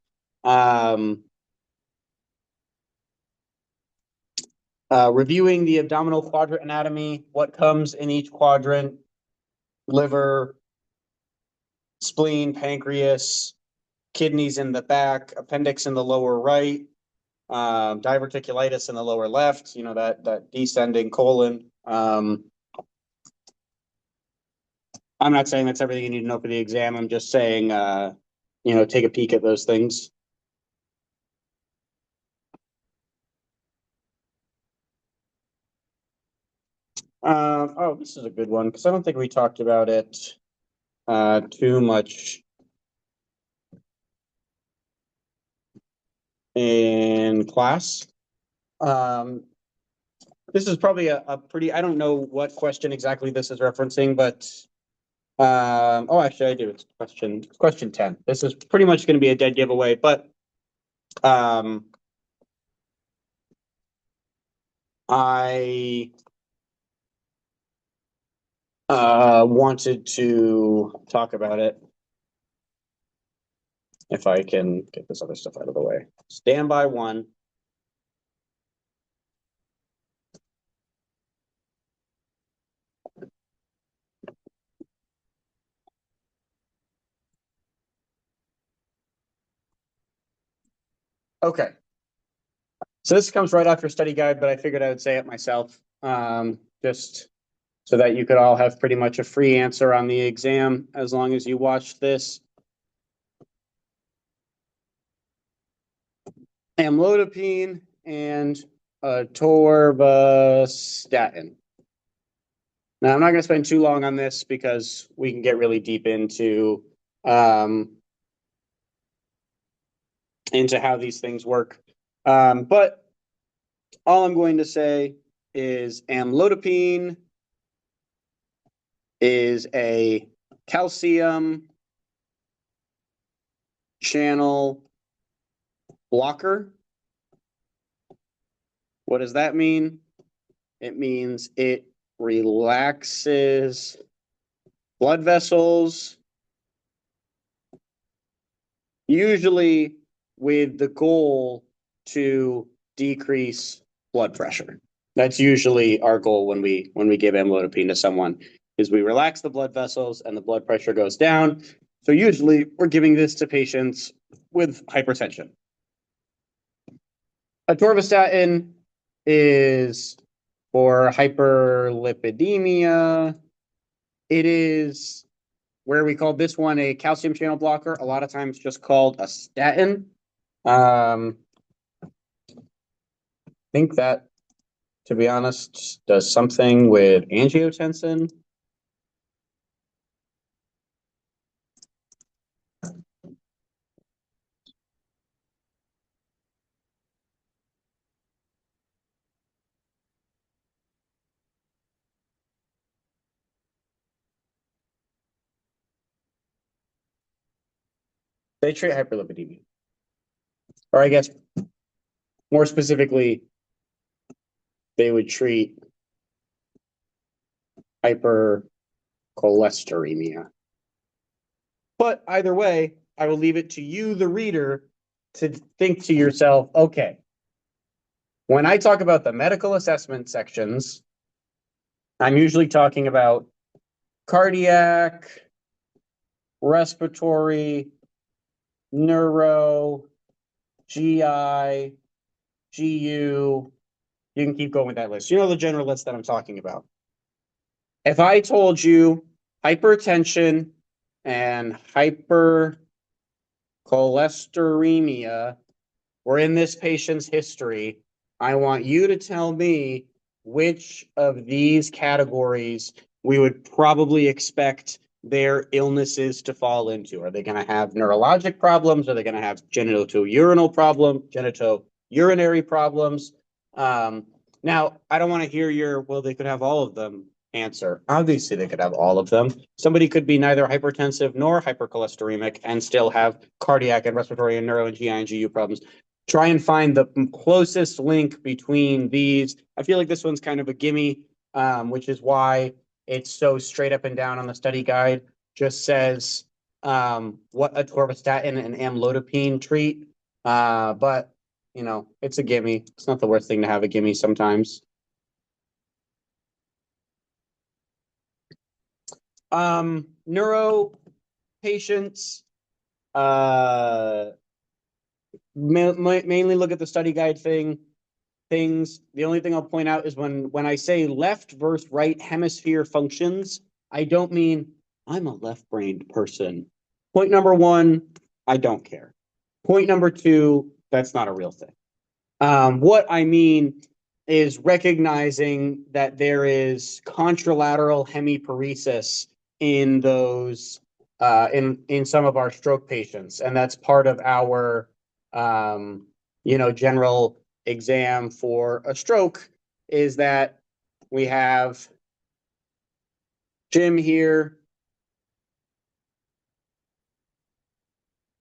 Reviewing the abdominal quadrant anatomy, what comes in each quadrant: liver, spleen, pancreas, kidneys in the back, appendix in the lower right, diverticulitis in the lower left, that descending colon. I'm not saying that's everything you need to know for the exam. I'm just saying, take a peek at those things. This is a good one because I don't think we talked about it too much in class. This is probably a pretty, I don't know what question exactly this is referencing, but actually I do. It's question 10. This is pretty much going to be a dead giveaway, but I wanted to talk about it. If I can get this other stuff out of the way. Standby one. Okay. So this comes right off your study guide, but I figured I would say it myself, just so that you could all have pretty much a free answer on the exam as long as you watch this. Amlodipine and atorvastatin. Now, I'm not going to spend too long on this because we can get really deep into how these things work. But all I'm going to say is amlodipine is a calcium channel blocker. What does that mean? It means it relaxes blood vessels, usually with the goal to decrease blood pressure. That's usually our goal when we give amlodipine to someone, is we relax the blood vessels and the blood pressure goes down. So usually we're giving this to patients with hypertension. Atorvastatin is for hyperlipidemia. It is where we call this one a calcium channel blocker, a lot of times just called a statin. I think that, to be honest, does something with angiotensin. They treat hyperlipidemia. Or I guess more specifically, they would treat hypercholesteremia. But either way, I will leave it to you, the reader, to think to yourself, okay, when I talk about the medical assessment sections, I'm usually talking about cardiac, respiratory, neuro, GI, GU. You can keep going with that list. You know the general list that I'm talking about. If I told you hypertension and hypercholesteremia were in this patient's history, I want you to tell me which of these categories we would probably expect their illnesses to fall into. Are they going to have neurologic problems? Are they going to have genitourinary problems? Now, I don't want to hear your, well, they could have all of them answer. Obviously, they could have all of them. Somebody could be neither hypertensive nor hypercholesteremic and still have cardiac and respiratory and neuro and GI and GU problems. Try and find the closest link between these. I feel like this one's kind of a gimme, which is why it's so straight up and down on the study guide. Just says what atorvastatin and amlodipine treat. But, you know, it's a gimme. It's not the worst thing to have a gimme sometimes. Neuro patients, mainly look at the study guide things. The only thing I'll point out is when I say left versus right hemisphere functions, I don't mean I'm a left-brained person. Point number one, I don't care. Point number two, that's not a real thing. What I mean is recognizing that there is contralateral hemiparesis in those in some of our stroke patients, and that's part of our general exam for a stroke, is that we have Jim here.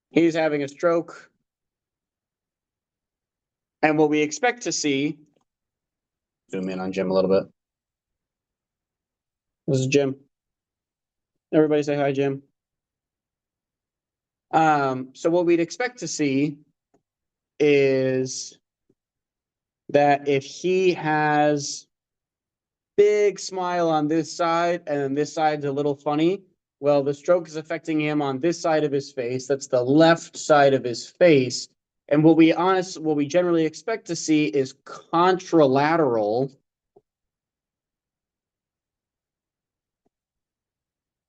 He's having a stroke. And what we expect to see, zoom in on Jim a little bit. This is Jim. Everybody say hi, Jim. So what we'd expect to see is that if he has big smile on this side and this side's a little funny, well, the stroke is affecting him on this side of his face. That's the left side of his face. And what we generally expect to see is contralateral.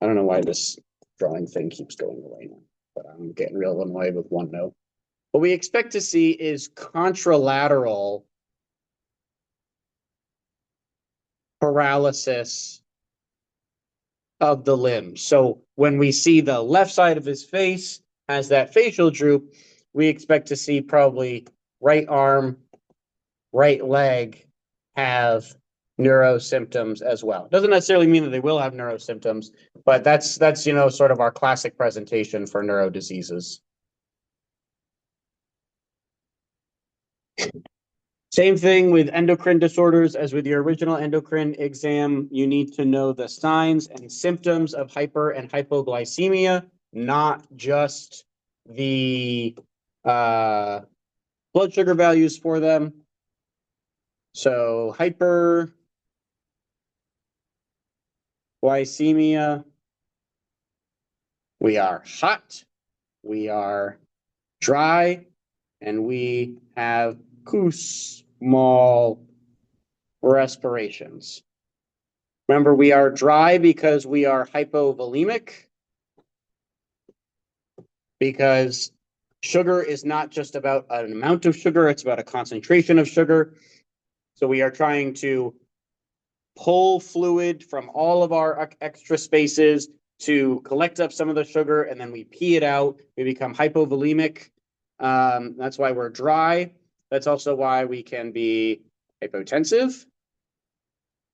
I don't know why this drawing thing keeps going away now, but I'm getting real annoyed with OneNote. What we expect to see is contralateral paralysis of the limbs. So when we see the left side of his face has that facial droop, we expect to see probably right arm, right leg have neuro symptoms as well. Doesn't necessarily mean that they will have neuro symptoms, but that's sort of our classic presentation for neuro diseases. Same thing with endocrine disorders as with your original endocrine exam. You need to know the signs and symptoms of hyper and hypoglycemia, not just the blood sugar values for them. So hyperglycemia, we are hot, we are dry, and we have Kussmaul respirations. Remember, we are dry because we are hypovolemic, because sugar is not just about an amount of sugar, it's about a concentration of sugar. So we are trying to pull fluid from all of our extra spaces to collect up some of the sugar, and then we pee it out. We become hypovolemic. That's why we're dry. That's also why we can be hypotensive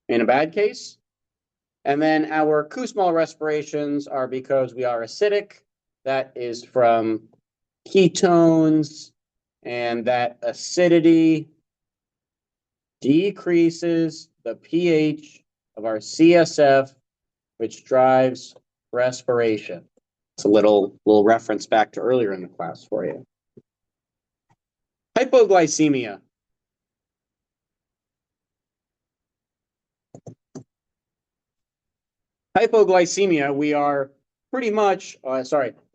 in a bad case. And then our Kussmaul respirations are because we are acidic. That is from ketones, and that acidity decreases the pH of our CSF, which drives respiration. It's a little reference back to earlier in the class for you. Hypoglycemia. Hypoglycemia, we are pretty much,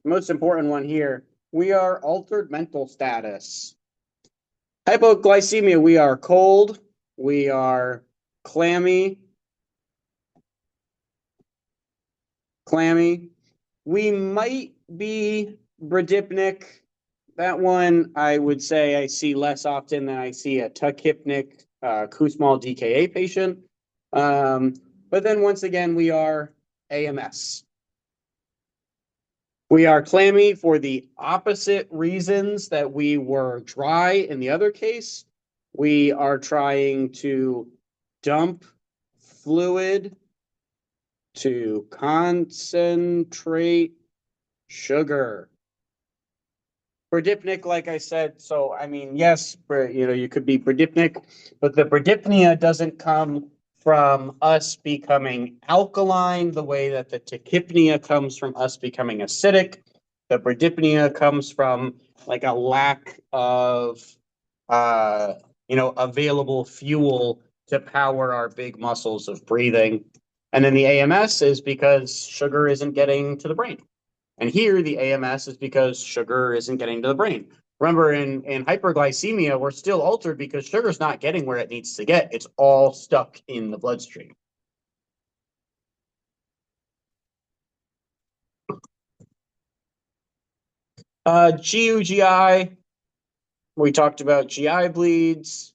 most important one here, we are altered mental status. Hypoglycemia, we are cold, we are clammy. We might be bradypnic. That one I would say I see less often than I see a tachypnic Kussmaul DKA patient. But then once again, we are AMS. We are clammy for the opposite reasons that we were dry in the other case. We are trying to dump fluid to concentrate sugar. Bradypnic, like I said, so I mean, yes, you could be bradypnic, but the bradypnia doesn't come from us becoming alkaline the way that the tachypnia comes from us becoming acidic. The bradypnia comes from like a lack of available fuel to power our big muscles of breathing. And then the AMS is because sugar isn't getting to the brain. And here the AMS is because sugar isn't getting to the brain. Remember, in hyperglycemia, we're still altered because sugar's not getting where it needs to get. It's all stuck in the bloodstream. GUGI, we talked about GI bleeds.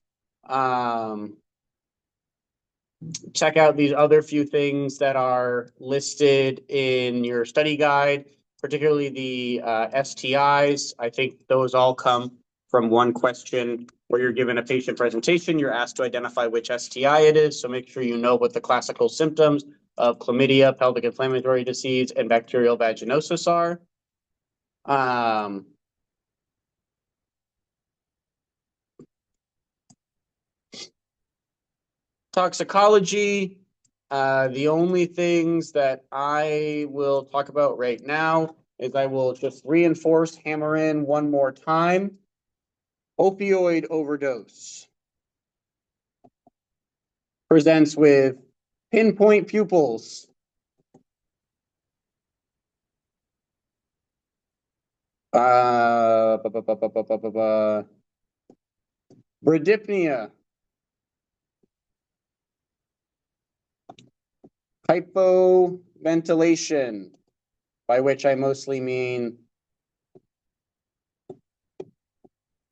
Check out these other few things that are listed in your study guide, particularly the STIs. I think those all come from one question where you're given a patient presentation. You're asked to identify which STI it is. So make sure you know what the classical symptoms of chlamydia, pelvic inflammatory disease, and bacterial vaginosis are. Toxicology, the only things that I will talk about right now is I will just reinforce, hammer in one more time. Opioid overdose presents with pinpoint pupils. Bradypnia. Hypoventilation, by which I mostly mean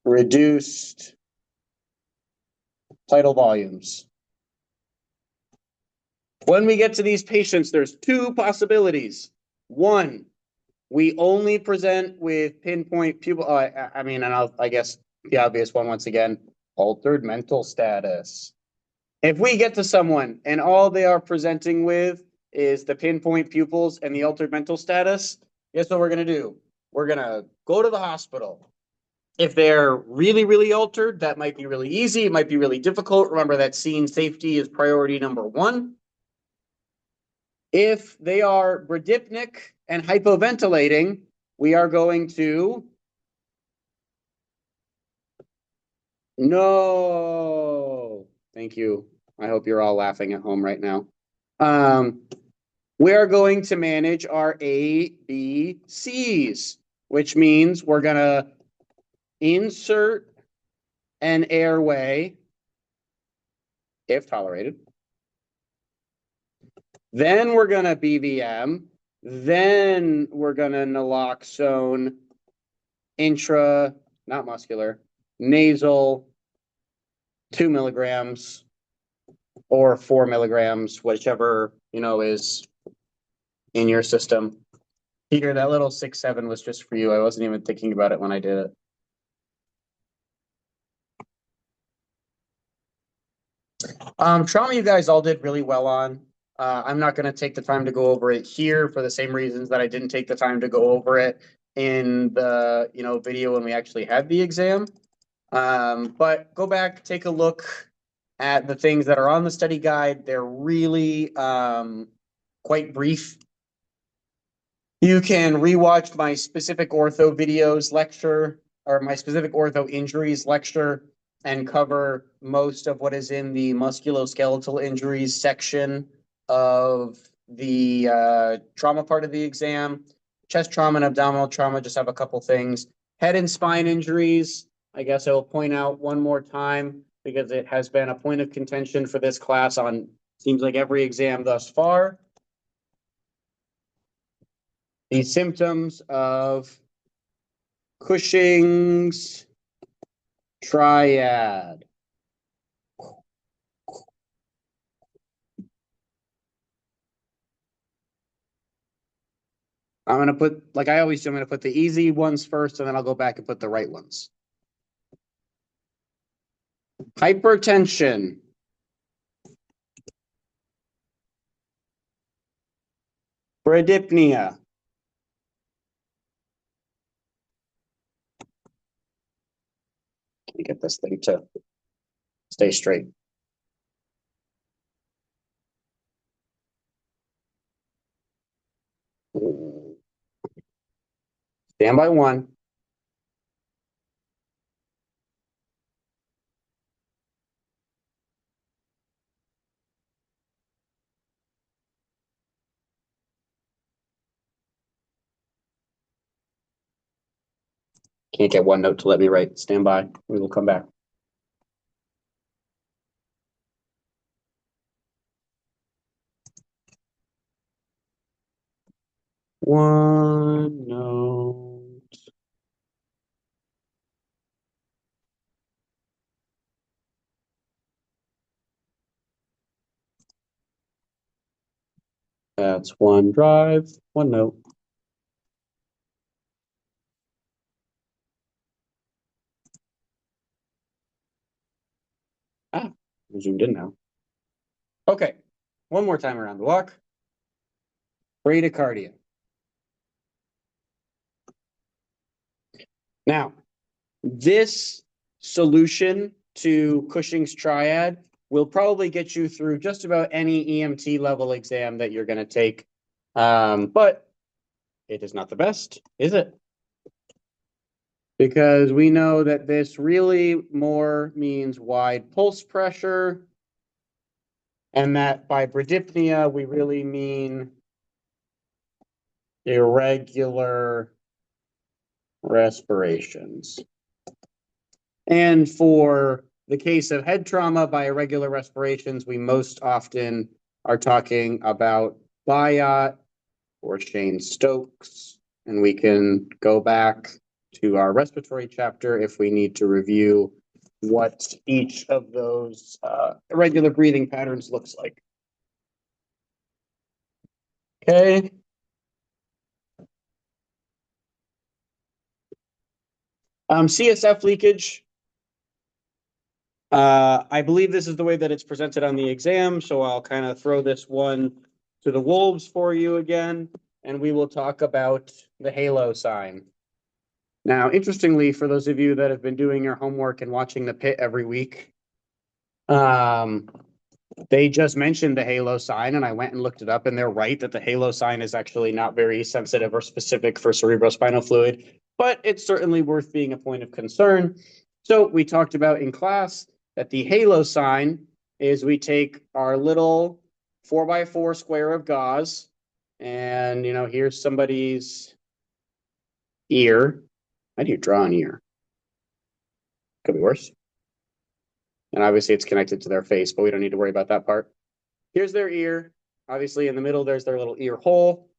reduced tidal volumes. When we get to these patients, there's two possibilities. One, we only present with pinpoint pupil. I guess the obvious one once again, altered mental status. If we get to someone and all they are presenting with is the pinpoint pupils and the altered mental status, guess what we're going to do? We're going to go to the hospital. If they're really, really altered, that might be really easy. It might be really difficult. Remember that scene safety is priority number one. If they are bradypnic and hypoventilating, we are going to no. Thank you. I hope you're all laughing at home right now. We are going to manage our A, B, Cs, which means we're gonna insert an airway, if tolerated. Then we're gonna BVM. Then we're gonna naloxone not muscular, nasal, 2 milligrams or 4 milligrams, whichever, is in your system. Peter, that little 6-7 was just for you. I wasn't even thinking about it when I did it. Trauma you guys all did really well on. I'm not going to take the time to go over it here for the same reasons that I didn't take the time to go over it in the video when we actually had the exam. But go back, take a look at the things that are on the study guide. They're really quite brief. You can rewatch my specific ortho videos lecture or my specific ortho injuries lecture and cover most of what is in the musculoskeletal injuries section of the trauma part of the exam. Chest trauma and abdominal trauma just have a couple things. Head and spine injuries, I guess I will point out one more time because it has been a point of contention for this class on seems like every exam thus far. The symptoms of Cushing's triad. I'm going to put, like I always do, I'm going to put the easy ones first, and then I'll go back and put the right ones. Hypertension. Bradypnea. Let me get this thing to stay straight. Stand by one. Can't get OneNote to let me write. Stand by. We will come back. OneNote. That's OneDrive, OneNote. Ah, I zoomed in now. Okay, one more time around the walk. Bradycardia. Now, this solution to Cushing's triad will probably get you through just about any EMT level exam that you're going to take. But it is not the best, is it? Because we know that this really more means wide pulse pressure, and that by bradypnea, we really mean irregular respirations. And for the case of head trauma by irregular respirations, we most often are talking about Biot or Shane Stokes, and we can go back to our respiratory chapter if we need to review what each of those irregular breathing patterns looks like. Okay. CSF leakage. I believe this is the way that it's presented on the exam, so I'll kind of throw this one to the wolves for you again, and we will talk about the halo sign. Now, interestingly, for those of you that have been doing your homework and watching the pit every week, they just mentioned the halo sign, and I went and looked it up, and they're right that the halo sign is actually not very sensitive or specific for cerebrospinal fluid, but it's certainly worth being a point of concern. So we talked about in class that the halo sign is we take our little 4x4 square of gauze, and here's somebody's ear. How do you draw an ear? Could be worse. And obviously it's connected to their face, but we don't need to worry about that part. Here's their ear. Obviously in the middle, there's their little ear hole.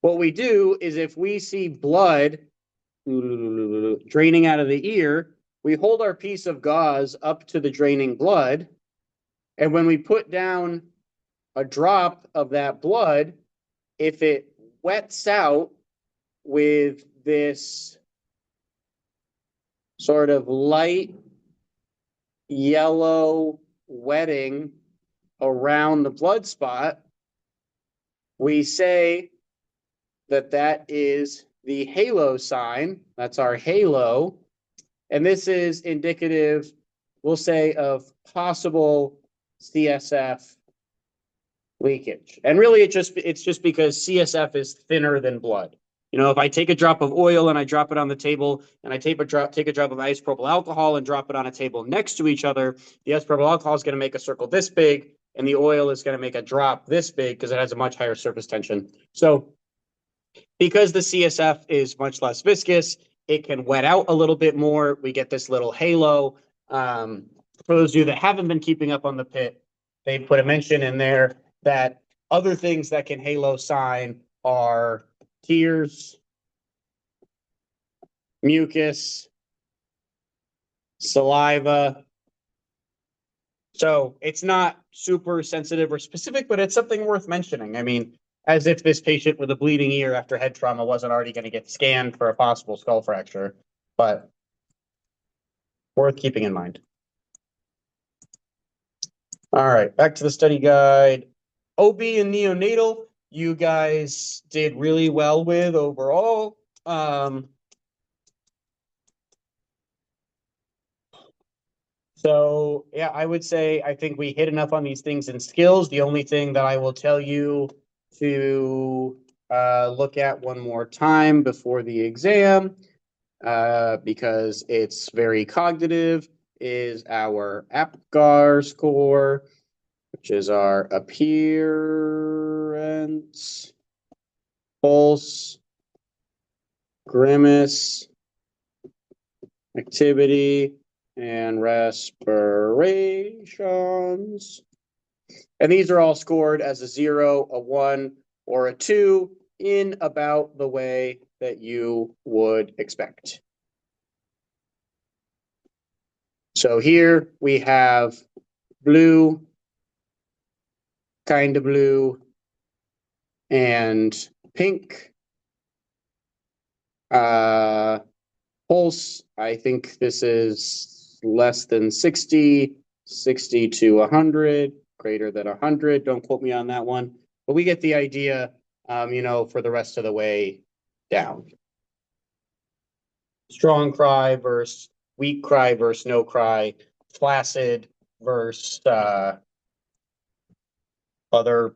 What we do is if we see blood draining out of the ear, we hold our piece of gauze up to the draining blood. And when we put down a drop of that blood, if it wets out with this sort of light yellow wetting around the blood spot, we say that that is the halo sign. That's our halo. And this is indicative, we'll say, of possible CSF leakage. And really, it's just because CSF is thinner than blood. If I take a drop of oil and I drop it on the table, and I take a drop of isopropyl alcohol and drop it on a table next to each other, the isopropyl alcohol is going to make a circle this big, and the oil is going to make a drop this big because it has a much higher surface tension. So because the CSF is much less viscous, it can wet out a little bit more. We get this little halo. For those of you that haven't been keeping up on the pit, they put a mention in there that other things that can halo sign are tears, mucus, saliva. So it's not super sensitive or specific, but it's something worth mentioning. I mean, as if this patient with a bleeding ear after head trauma wasn't already going to get scanned for a possible skull fracture, but worth keeping in mind. All right, back to the study guide. OB and neonatal, you guys did really well with overall. So yeah, I would say I think we hit enough on these things and skills. The only thing that I will tell you to look at one more time before the exam, because it's very cognitive, is our APGAR score, which is our appearance, pulse, grimace, activity, and respirations. And these are all scored as a 0, a 1, or a 2 in about the way that you would expect. So here we have blue, kind of blue, and pink. Pulse, I think this is less than 60, 60 to 100, greater than 100. Don't quote me on that one, but we get the idea, for the rest of the way down. Strong cry versus weak cry versus no cry, flaccid versus other,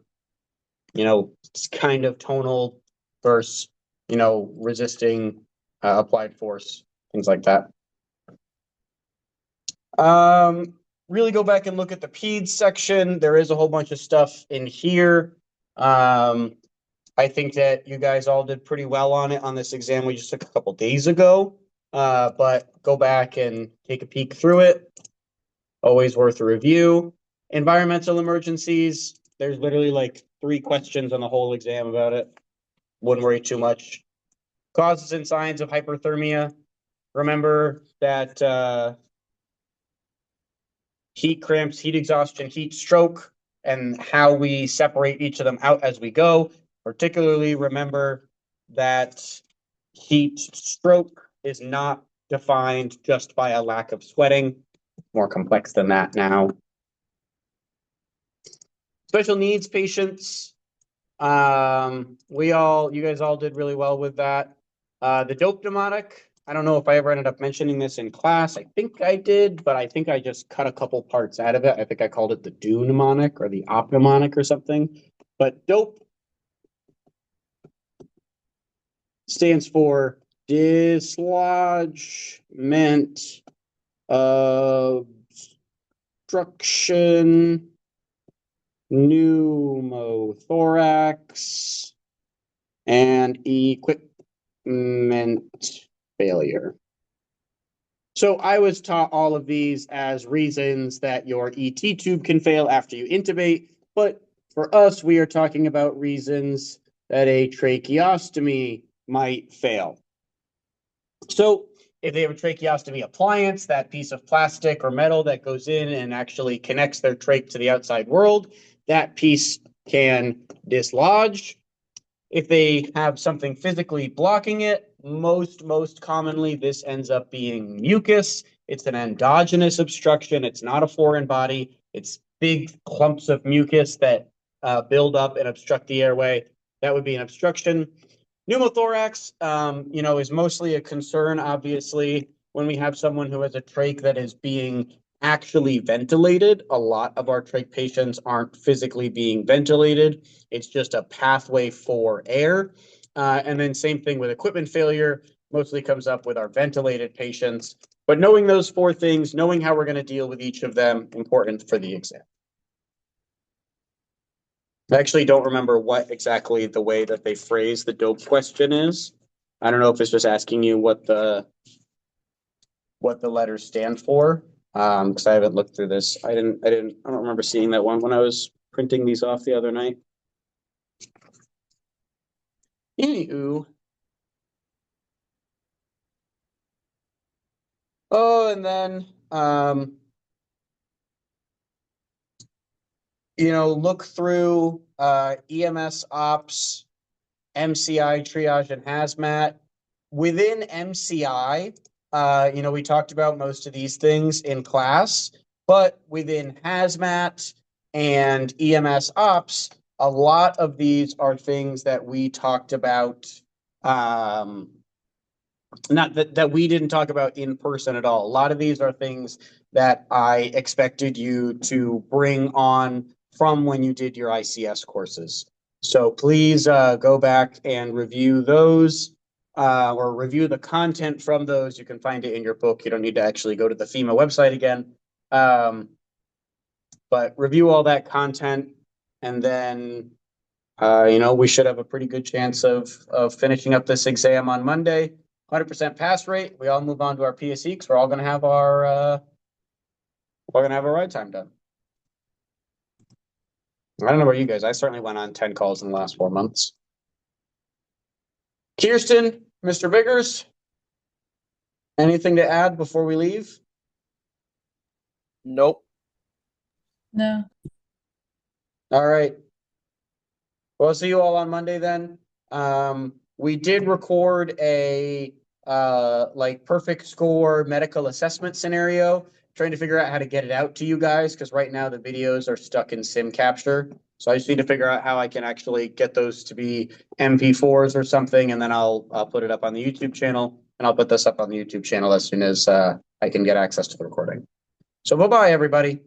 kind of tonal versus, resisting applied force, things like that. Really go back and look at the peds section. There is a whole bunch of stuff in here. I think that you guys all did pretty well on it on this exam we just took a couple days ago. But go back and take a peek through it. Always worth a review. Environmental emergencies. There's literally like 3 questions on the whole exam about it. Wouldn't worry too much. Causes and signs of hyperthermia. Remember that heat cramps, heat exhaustion, heat stroke, and how we separate each of them out as we go. Particularly remember that heat stroke is not defined just by a lack of sweating. More complex than that now. Special needs patients. You guys all did really well with that. The dope mnemonic, I don't know if I ever ended up mentioning this in class. I think I did, but I think I just cut a couple parts out of it. I think I called it the do mnemonic or the op mnemonic or something. But dope stands for dislodgement, obstruction, pneumothorax, and equipment failure. So I was taught all of these as reasons that your ET tube can fail after you intubate, but for us, we are talking about reasons that a tracheostomy might fail. So if they have a tracheostomy appliance, that piece of plastic or metal that goes in and actually connects their trach to the outside world, that piece can dislodge. If they have something physically blocking it, most commonly this ends up being mucus. It's an endogenous obstruction. It's not a foreign body. It's big clumps of mucus that build up and obstruct the airway. That would be an obstruction. Pneumothorax, is mostly a concern, obviously, when we have someone who has a trach that is being actually ventilated. A lot of our trach patients aren't physically being ventilated. It's just a pathway for air. And then same thing with equipment failure, mostly comes up with our ventilated patients. But knowing those four things, knowing how we're going to deal with each of them, important for the exam. I actually don't remember what exactly the way that they phrase the dope question is. I don't know if it's just asking you what the letters stand for. Because I haven't looked through this. I don't remember seeing that one when I was printing these off the other night. Anywho. Oh, and then look through EMS ops, MCI, triage, and hazmat. Within MCI, we talked about most of these things in class, but within hazmat and EMS ops, a lot of these are things that we talked about, not that we didn't talk about in person at all. A lot of these are things that I expected you to bring on from when you did your ICS courses. So please go back and review those or review the content from those. You can find it in your book. You don't need to actually go to the FEMA website again. But review all that content, and then we should have a pretty good chance of finishing up this exam on Monday. 100% pass rate. We all move on to our PSE because we're all going to have our ride time done. I don't know about you guys. I certainly went on 10 calls in the last 4 months. Kirsten, Mr. Biggers, anything to add before we leave? Nope. No. All right. Well, I'll see you all on Monday then. We did record a perfect score medical assessment scenario, trying to figure out how to get it out to you guys, because right now the videos are stuck in sim capture. So I just need to figure out how I can actually get those to be MP4s or something, and then I'll put it up on the YouTube channel, and I'll put this up on the YouTube channel as soon as I can get access to the recording. So bye-bye, everybody.